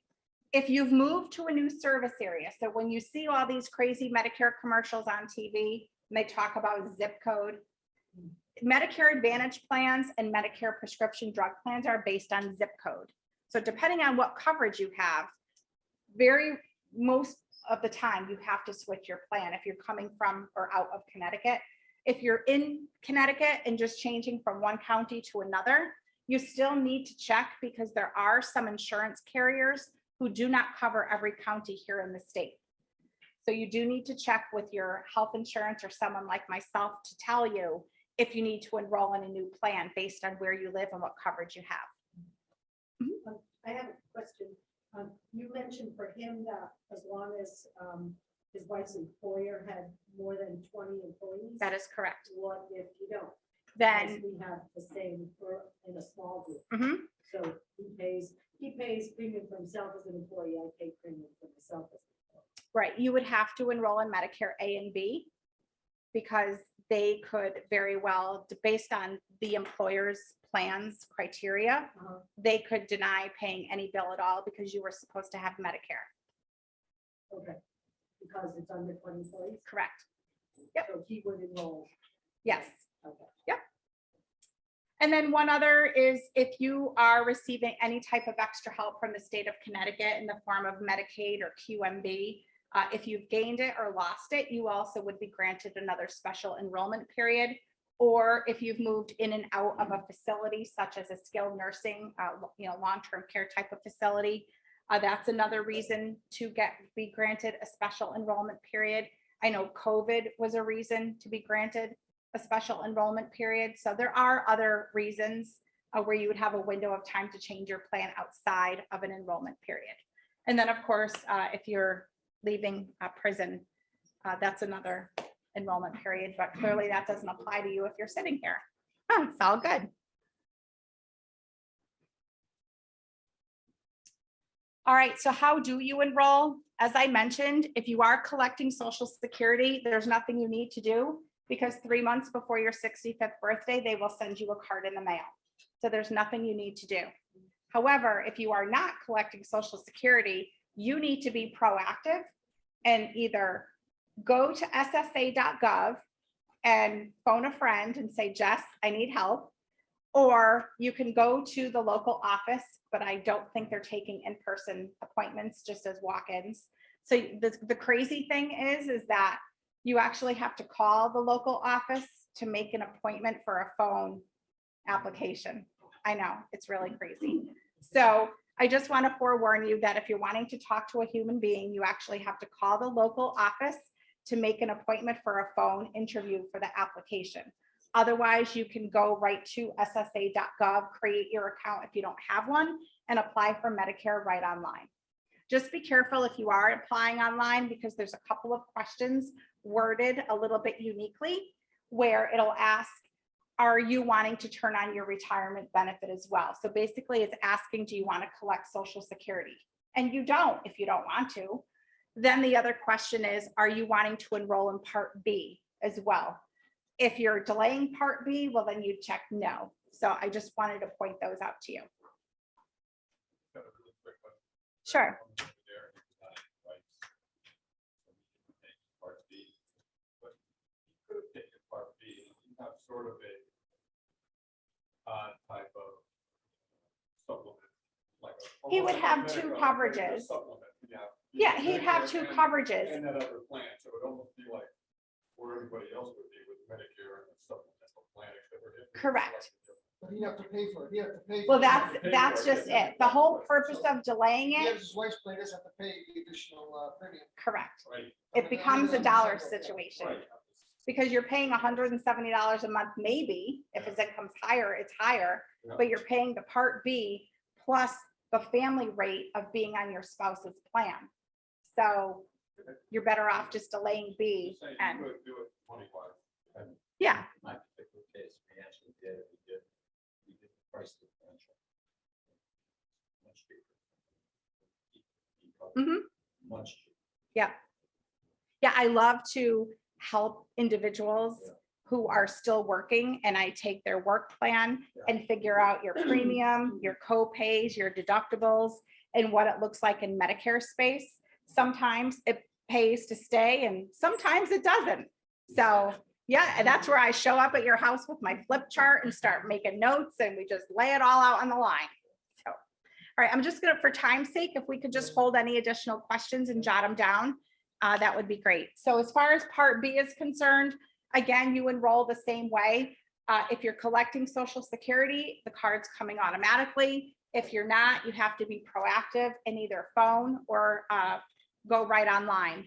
if you've moved to a new service area, so when you see all these crazy Medicare commercials on TV, and they talk about zip code, Medicare Advantage plans and Medicare prescription drug plans are based on zip code. So depending on what coverage you have, most of the time you have to switch your plan if you're coming from or out of Connecticut. If you're in Connecticut and just changing from one county to another, you still need to check because there are some insurance carriers who do not cover every county here in the state. So you do need to check with your health insurance or someone like myself to tell you if you need to enroll in a new plan based on where you live and what coverage you have. I have a question. You mentioned for him that as long as his wife's employer had more than 20 employees. That is correct. What if you don't? Then Because we have the same for in a small group. mhm, So he pays premium for himself as an employee. I pay premium for myself as an employee. right, you would have to enroll in Medicare A and B because they could very well, based on the employer's plans criteria, they could deny paying any bill at all because you were supposed to have Medicare. Okay, because it's under 20 employees. Correct. Yep. So he would enroll. Yes. Okay. And then one other is if you are receiving any type of extra help from the state of Connecticut in the form of Medicaid or QMB, if you've gained it or lost it, you also would be granted another special enrollment period. Or if you've moved in and out of a facility such as a skilled nursing, long-term care type of facility, that's another reason to be granted a special enrollment period. I know COVID was a reason to be granted a special enrollment period. So there are other reasons where you would have a window of time to change your plan outside of an enrollment period. And then, of course, if you're leaving prison, that's another enrollment period, but clearly that doesn't apply to you if you're sitting here. It's all good. All right, so how do you enroll? As I mentioned, if you are collecting Social Security, there's nothing you need to do because 3 months before your 65th birthday, they will send you a card in the mail. So there's nothing you need to do. However, if you are not collecting Social Security, you need to be proactive and either go to ssa.gov and phone a friend and say, Jess, I need help. Or you can go to the local office, but I don't think they're taking in-person appointments just as walk-ins. So the crazy thing is that you actually have to call the local office to make an appointment for a phone application. I know, it's really crazy. So I just want to forewarn you that if you're wanting to talk to a human being, you actually have to call the local office to make an appointment for a phone interview for the application. Otherwise, you can go right to ssa.gov, create your account if you don't have one, and apply for Medicare right online. Just be careful if you are applying online because there's a couple of questions worded a little bit uniquely where it'll ask, are you wanting to turn on your retirement benefit as well? So basically it's asking, do you want to collect Social Security? And you don't if you don't want to. Then the other question is, are you wanting to enroll in Part B as well? If you're delaying Part B, well, then you check no. So I just wanted to point those out to you. Got a really quick one. Sure. Part B, but you could have taken Part B, you have sort of a type of supplement, like He would have almost like two a coverages. supplement, Yeah, he'd have two Medicare coverages. and that other plan, so it would almost be like where everybody else would be with Medicare and the supplemental plan, except for different. Correct. But he'd have to pay for it. He'd have to pay. Well, for it. that's just it. The whole purpose of delaying He it, has his wife's plan, he doesn't have to pay the additional premium. correct. Right, It becomes a dollar Right. situation right. because you're paying $170 a month, maybe if his income's higher, it's higher, Yeah. but you're paying the Part B plus the family rate of being on your spouse's plan. So you're better off just delaying B Just saying and you could do it money-wise, and yeah, My particular case, we actually did, we did the price differential. Much cheaper. Mhm. Much cheaper. yeah, I love to help individuals Yeah. who are still working and I take their work plan and figure out your premium, your co-pays, your deductibles, and what it looks like in Medicare space. Sometimes it pays to stay and sometimes it doesn't. So, Yeah, and that's where I show up at your house with my flip chart and start making notes and we just lay it all out on the line. So, all right, I'm just gonna, for time's sake, if we could just hold any additional questions and jot them down, that would be great. So as far as Part B is concerned, again, you enroll the same way. If you're collecting Social Security, the card's coming automatically. If you're not, you have to be proactive and either phone or go right online.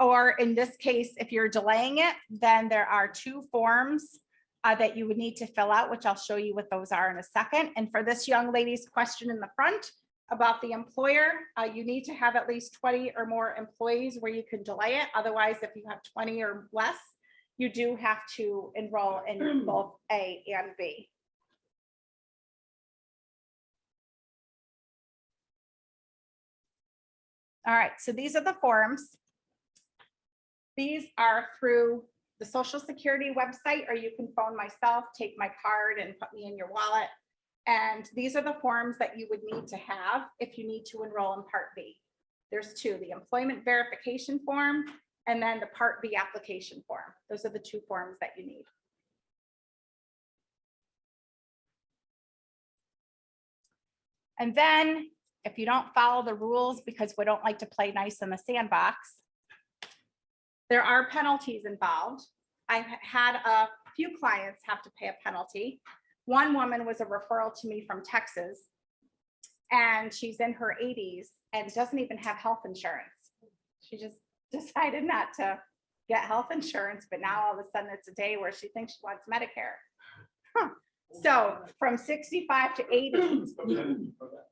Or in this case, if you're delaying it, then there are 2 forms that you would need to fill out, which I'll show you what those are in a second. And for this young lady's question in the front about the employer, you need to have at least 20 or more employees where you can delay it. Otherwise, if you have 20 or less, you do have to enroll in both A and B. All right, so these are the forms. These are through the Social Security website, or you can phone myself, take my card and put me in your wallet. And these are the forms that you would need to have if you need to enroll in Part B. There's 2, the employment verification form and then the Part B application form. Those are the 2 forms that you need. And then if you don't follow the rules, because we don't like to play nice in the sandbox, there are penalties involved. I've had a few clients have to pay a penalty. One woman was a referral to me from Texas, and she's in her 80s and doesn't even have health insurance. She just decided not to get health insurance, but now all of a sudden it's a day where she thinks she wants Medicare. Huh. So from 65 to 80,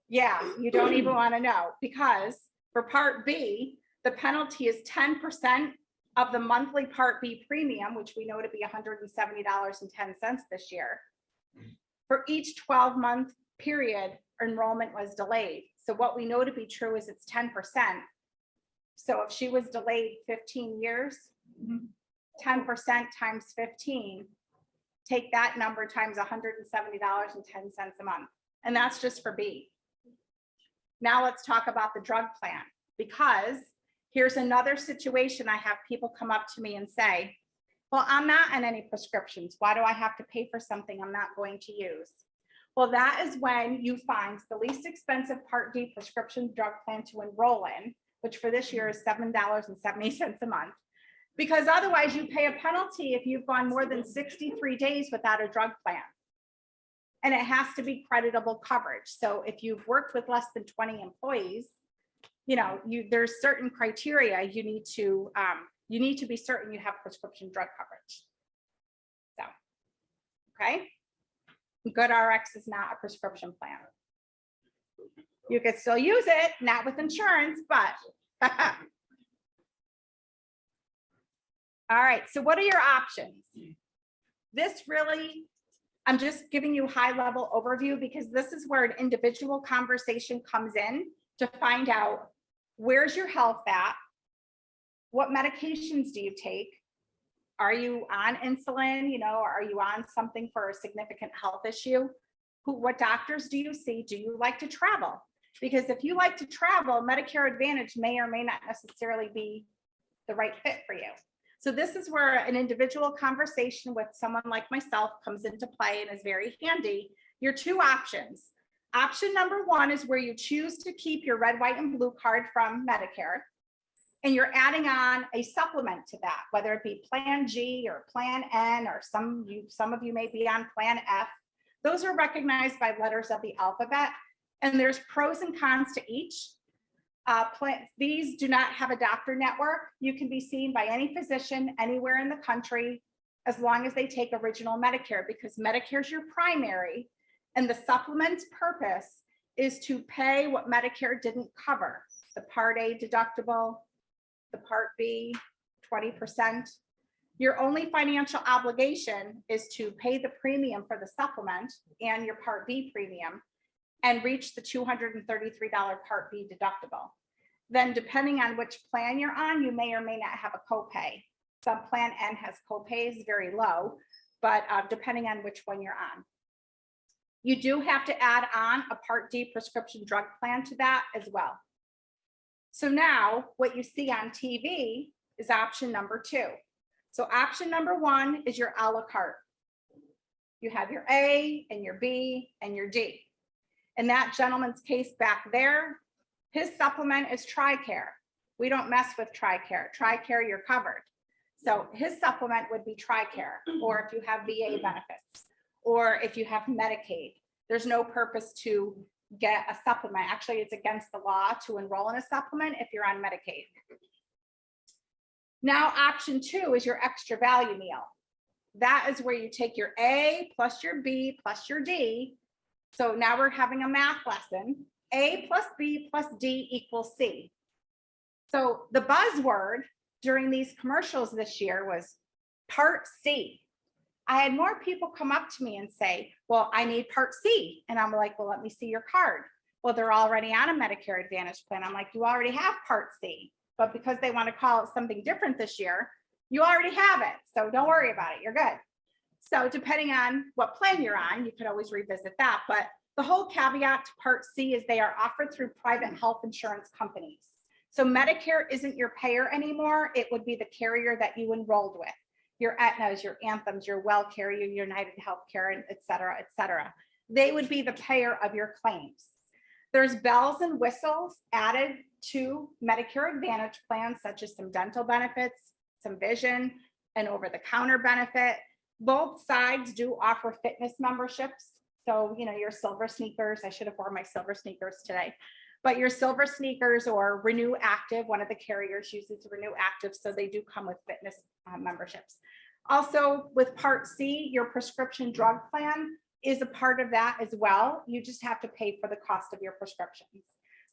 yeah, you don't even want to know, because for Part B, the penalty is 10% of the monthly Part B premium, which we know to be $170.10 this year. For each 12-month period, enrollment was delayed. So what we know to be true is it's 10%. So if she was delayed 15 years, 10% times 15, take that number times $170.10 a month. And that's just for B. Now let's talk about the drug plan, because here's another situation. I have people come up to me and say, well, I'm not on any prescriptions. Why do I have to pay for something I'm not going to use? Well, that is when you find the least expensive Part D prescription drug plan to enroll in, which for this year is $7.70 a month. Because otherwise you pay a penalty if you've gone more than 63 days without a drug plan. And it has to be creditable coverage. So if you've worked with less than 20 employees, you know, there's certain criteria you need to be certain you have prescription drug coverage. So, okay. GoodRx is not a prescription plan. You could still use it, not with insurance, but. All right, so what are your options? This really, I'm just giving you high level overview, because this is where an individual conversation comes in to find out where's your health at, what medications do you take, are you on insulin, you know, are you on something for a significant health issue, what doctors do you see, do you like to travel? Because if you like to travel, Medicare Advantage may or may not necessarily be the right fit for you. So this is where an individual conversation with someone like myself comes into play and is very handy. Your 2 options. Option number 1 is where you choose to keep your red, white, and blue card from Medicare, and you're adding on a supplement to that, whether it be Plan G or Plan N, or some of you may be on Plan F. Those are recognized by letters of the alphabet, and there's pros and cons to each. These do not have a doctor network. You can be seen by any physician anywhere in the country as long as they take original Medicare, because Medicare is your primary, and the supplement's purpose is to pay what Medicare didn't cover. The Part A deductible, the Part B, 20%. Your only financial obligation is to pay the premium for the supplement and your Part B premium, and reach the $233 Part B deductible. Then depending on which plan you're on, you may or may not have a copay. Some Plan N has copays very low, but depending on which one you're on. You do have to add on a Part D prescription drug plan to that as well. So now what you see on TV is option number 2. So option number one is your a la carte. You have your A and your B and your D. In that gentleman's case back there, his supplement is TRICARE. We don't mess with TRICARE. TRICARE, you're covered. So his supplement would be TRICARE, or if you have VA benefits, or if you have Medicaid, there's no purpose to get a supplement. Actually, it's against the law to enroll in a supplement if you're on Medicaid. Now, option two is your extra value meal. That is where you take your A plus your B plus your D. So now we're having a math lesson. A plus B plus D equals C. So the buzzword during these commercials this year was Part C. I had more people come up to me and say, well, I need Part C. And I'm like, well, let me see your card. Well, they're already on a Medicare Advantage plan. I'm like, you already have Part C. But because they want to call it something different this year, you already have it. So don't worry about it. You're good. So depending on what plan you're on, you could always revisit that. But the whole caveat to Part C is they are offered through private health insurance companies. So Medicare isn't your payer anymore. It would be the carrier that you enrolled with. Your Aetnas, your Anthems, your WellCare, your United Healthcare, and et cetera, et cetera. They would be the payer of your claims. There's bells and whistles added to Medicare Advantage plans, such as some dental benefits, some vision, and over-the-counter benefit. Both sides do offer fitness memberships. So, you know, your silver sneakers, I should have worn my silver sneakers today, but your silver sneakers or Renew Active, one of the carriers uses Renew Active, so they do come with fitness memberships. Also with Part C, your prescription drug plan is a part of that as well. You just have to pay for the cost of your prescriptions,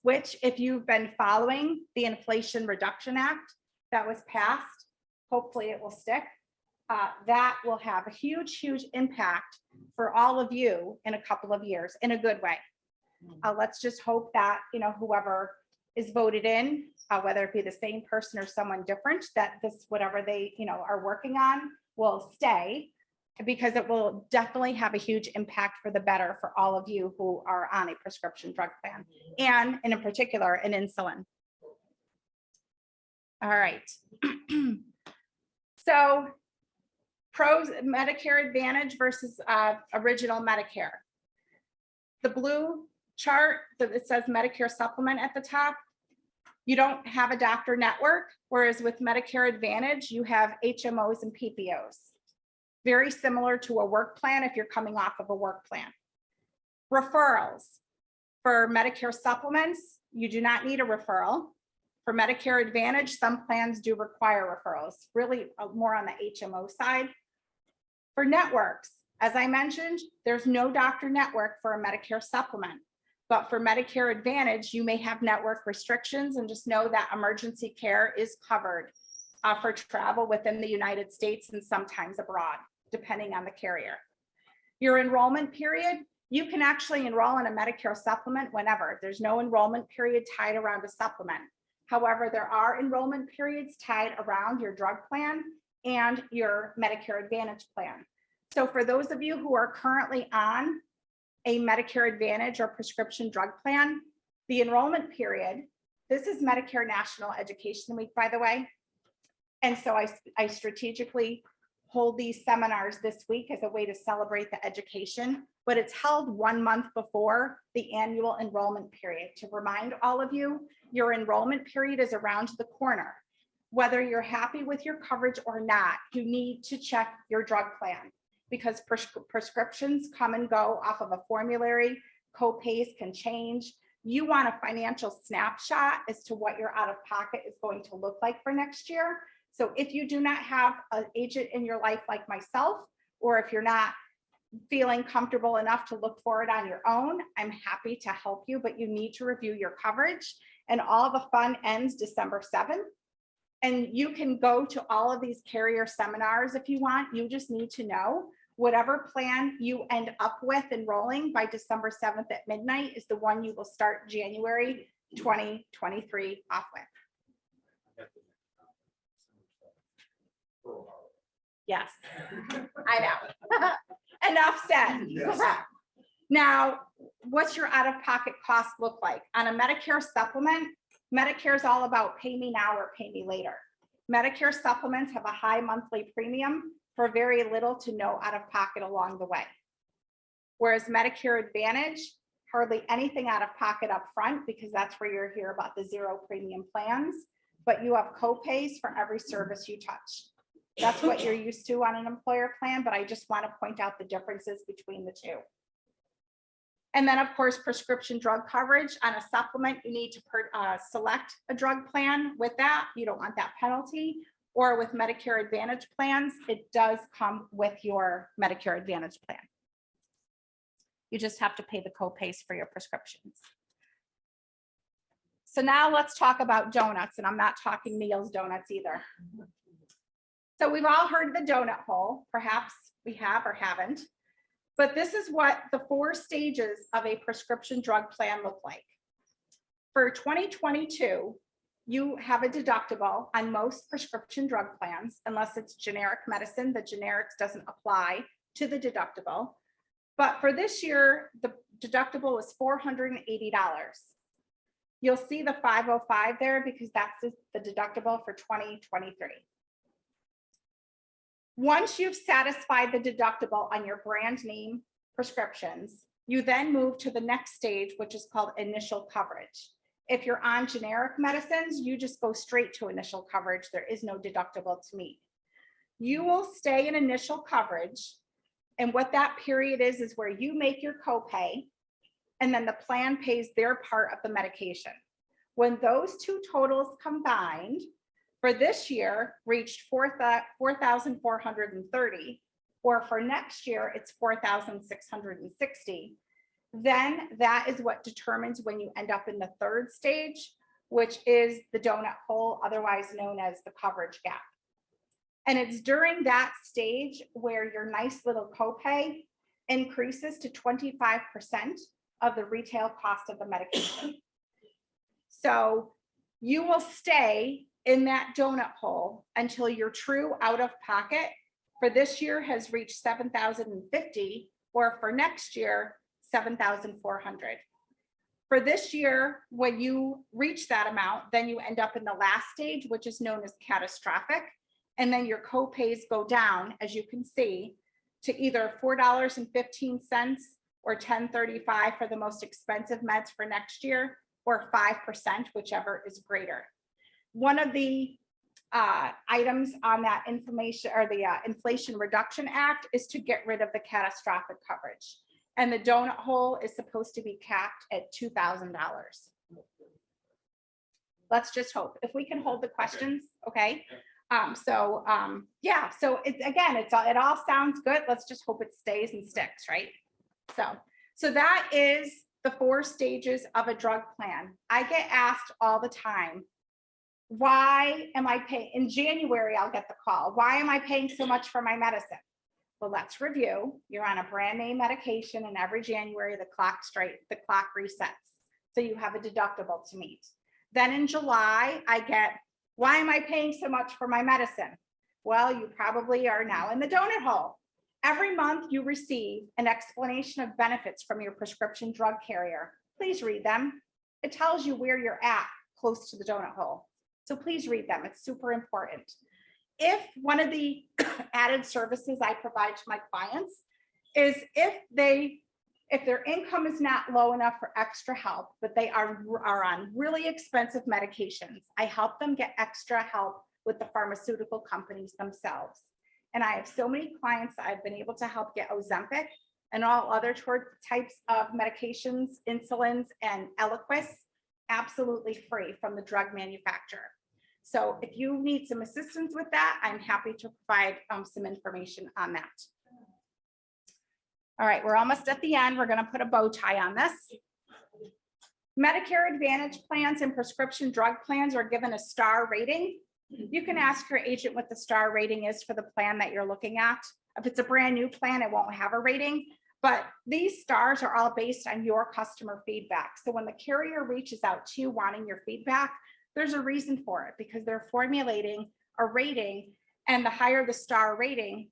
which if you've been following the Inflation Reduction Act that was passed, hopefully it will stick. That will have a huge, huge impact for all of you in a couple of years in a good way. Let's just hope that, you know, whoever is voted in, whether it be the same person or someone different, that this, whatever they, you know, are working on will stay, because it will definitely have a huge impact for the better for all of you who are on a prescription drug plan, and in particular, an insulin. All right. So pros, Medicare Advantage versus original Medicare. The blue chart that it says Medicare supplement at the top, you don't have a doctor network, whereas with Medicare Advantage, you have HMOs and PPOs. Very similar to a work plan if you're coming off of a work plan. Referrals. For Medicare supplements, you do not need a referral. For Medicare Advantage, some plans do require referrals, really more on the HMO side. For networks, as I mentioned, there's no doctor network for a Medicare supplement, but for Medicare Advantage, you may have network restrictions, and just know that emergency care is covered for travel within the United States and sometimes abroad, depending on the carrier. Your enrollment period, you can actually enroll in a Medicare supplement whenever. There's no enrollment period tied around a supplement. However, there are enrollment periods tied around your drug plan and your Medicare Advantage plan. So for those of you who are currently on a Medicare Advantage or prescription drug plan, the enrollment period, this is Medicare National Education Week, by the way. And so I strategically hold these seminars this week as a way to celebrate the education, but it's held 1 month before the annual enrollment period to remind all of you, your enrollment period is around the corner. Whether you're happy with your coverage or not, you need to check your drug plan, because prescriptions come and go off of a formulary, co-pays can change. You want a financial snapshot as to what your out-of-pocket is going to look like for next year. So if you do not have an agent in your life like myself, or if you're not feeling comfortable enough to look for it on your own, I'm happy to help you, but you need to review your coverage. And all the fun ends December 7th. And you can go to all of these carrier seminars if you want. You just need to know whatever plan you end up with enrolling by December 7th at midnight is the one you will start January 2023 off with. Yes, I know. Enough said. Yes. Now, what's your out-of-pocket cost look like? On a Medicare supplement, Medicare is all about pay me now or pay me later. Medicare supplements have a high monthly premium for very little to no out-of-pocket along the way. Whereas Medicare Advantage, hardly anything out-of-pocket up front, because that's where you're here about the zero premium plans, but you have co-pays for every service you touch. That's what you're used to on an employer plan, but I just want to point out the differences between the two. And then, of course, prescription drug coverage. On a supplement, you need to select a drug plan with that. You don't want that penalty. Or with Medicare Advantage plans, it does come with your Medicare Advantage plan. You just have to pay the co-pays for your prescriptions. So now let's talk about donuts, and I'm not talking Neil's Donuts either. So we've all heard the donut hole. Perhaps we have or haven't. But this is what the 4 stages of a prescription drug plan look like. For 2022, you have a deductible on most prescription drug plans, unless it's generic medicine. The generics doesn't apply to the deductible. But for this year, the deductible was $480. You'll see the 505 there because that's the deductible for 2023. Once you've satisfied the deductible on your brand name prescriptions, you then move to the next stage, which is called initial coverage. If you're on generic medicines, you just go straight to initial coverage. There is no deductible to meet. You will stay in initial coverage. And what that period is where you make your copay, and then the plan pays their part of the medication. When those two totals combined, for this year reached 4,430, or for next year, it's 4,660. Then that is what determines when you end up in the 3rd stage, which is the donut hole, otherwise known as the coverage gap. And it's during that stage where your nice little copay increases to 25% of the retail cost of the medication. So you will stay in that donut hole until your true out of pocket for this year has reached 7,050, or for next year, 7,400. For this year, when you reach that amount, then you end up in the last stage, which is known as catastrophic. And then your co-pays go down, as you can see, to either $4.15 or $10.35 for the most expensive meds for next year, or 5%, whichever is greater. One of the items on that information, or the Inflation Reduction Act, is to get rid of the catastrophic coverage. And the donut hole is supposed to be capped at $2,000. Let's just hope. If we can hold the questions, okay? Yeah, so it all sounds good. Let's just hope it stays and sticks, right? So that is the 4 stages of a drug plan. I get asked all the time, why am I paying? In January, I'll get the call. Why am I paying so much for my medicine? Well, let's review. You're on a brand name medication, and every January the clock resets. So you have a deductible to meet. Then in July, I get, why am I paying so much for my medicine? Well, you probably are now in the donut hole. Every month you receive an explanation of benefits from your prescription drug carrier. Please read them. It tells you where you're at close to the donut hole. So please read them. It's super important. If one of the added services I provide to my clients is if their income is not low enough for extra help, but they are on really expensive medications, I help them get extra help with the pharmaceutical companies themselves. And I have so many clients that I've been able to help get Ozempic and all other types of medications, insulins, and Eliquis absolutely free from the drug manufacturer. So if you need some assistance with that, I'm happy to provide some information on that. All right, we're almost at the end. We're going to put a bow tie on this. Medicare Advantage plans and prescription drug plans are given a star rating. You can ask your agent what the star rating is for the plan that you're looking at. If it's a brand new plan, it won't have a rating, but these stars are all based on your customer feedback. So when the carrier reaches out to you wanting your feedback, there's a reason for it, because they're formulating a rating, and the higher the star rating,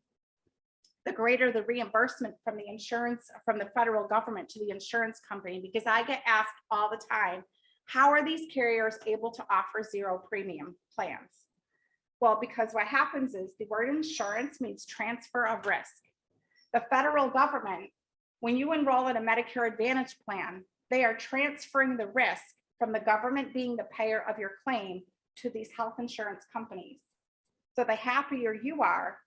the greater the reimbursement from the insurance, from the federal government to the insurance company. Because I get asked all the time, how are these carriers able to offer zero premium plans? Well, because what happens is the word insurance means transfer of risk. The federal government, when you enroll in a Medicare Advantage plan, they are transferring the risk from the government being the payer of your claim to these health insurance companies. So the happier you are,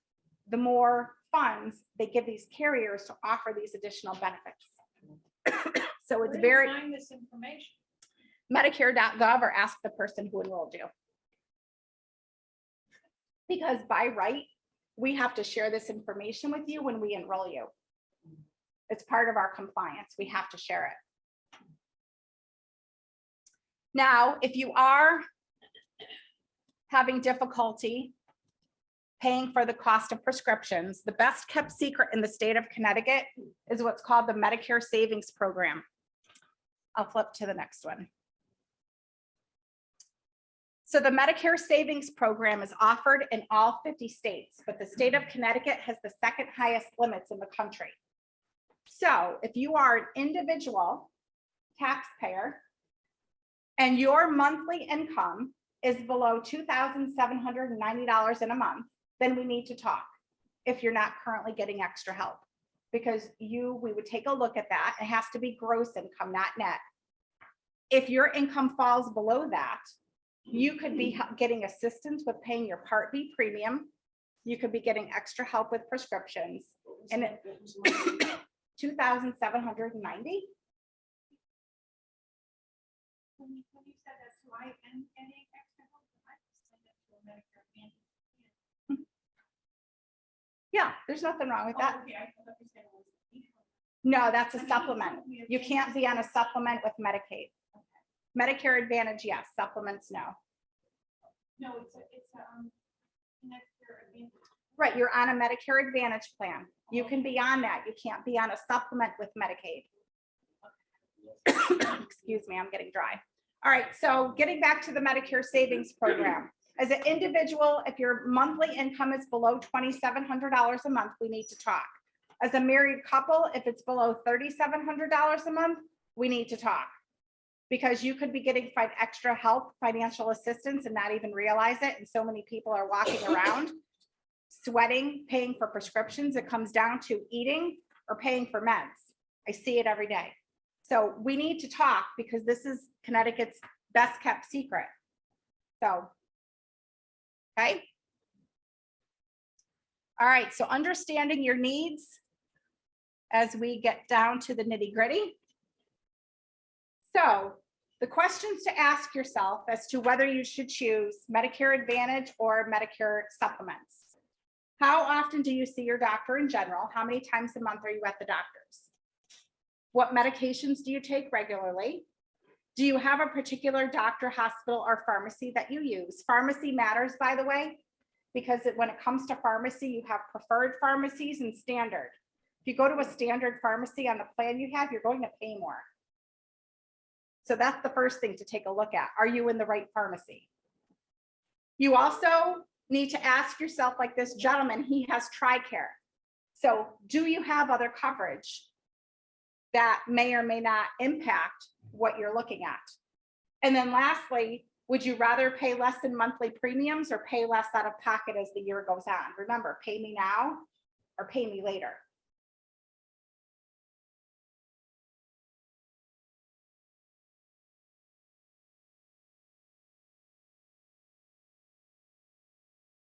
the more funds they give these carriers to offer these additional benefits. So it's very Find this information. Medicare.gov, or ask the person who enrolled you. Because by right, we have to share this information with you when we enroll you. It's part of our compliance. We have to share it. Now, if you are having difficulty paying for the cost of prescriptions, the best kept secret in the state of Connecticut is what's called the Medicare Savings Program. I'll flip to the next one. So the Medicare Savings Program is offered in all 50 states, but the state of Connecticut has the second highest limits in the country. So if you are an individual taxpayer and your monthly income is below $2,790 in a month, then we need to talk if you're not currently getting extra help. Because we would take a look at that. It has to be gross income, not net. If your income falls below that, you could be getting assistance with paying your Part B premium. You could be getting extra help with prescriptions. And it, 2,790. When you said that's why I'm getting extra help, I just send it to a Medicare Advantage. Yeah, there's nothing wrong with that. Oh, okay, I thought you said it was. No, that's a supplement. You can't be on a supplement with Medicaid. Medicare Advantage, yes. Supplements, no. No, it's Medicare Advantage. Right, you're on a Medicare Advantage plan. You can be on that. You can't be on a supplement with Medicaid. Excuse me, I'm getting dry. All right, so getting back to the Medicare Savings Program. As an individual, if your monthly income is below $2,700 a month, we need to talk. As a married couple, if it's below $3,700 a month, we need to talk. Because you could be getting extra help, financial assistance, and not even realize it. And so many people are walking around sweating, paying for prescriptions. It comes down to eating or paying for meds. I see it every day. So we need to talk because this is Connecticut's best kept secret. So, okay. All right, so understanding your needs as we get down to the nitty gritty. So the questions to ask yourself as to whether you should choose Medicare Advantage or Medicare supplements. How often do you see your doctor in general? How many times a month are you at the doctor's? What medications do you take regularly? Do you have a particular doctor, hospital, or pharmacy that you use? Pharmacy matters, by the way, because when it comes to pharmacy, you have preferred pharmacies and standard. If you go to a standard pharmacy on the plan you have, you're going to pay more. So that's the first thing to take a look at. Are you in the right pharmacy? You also need to ask yourself, like this gentleman, he has TRICARE. So do you have other coverage that may or may not impact what you're looking at? And then lastly, would you rather pay less in monthly premiums or pay less out of pocket as the year goes on? Remember, pay me now or pay me later.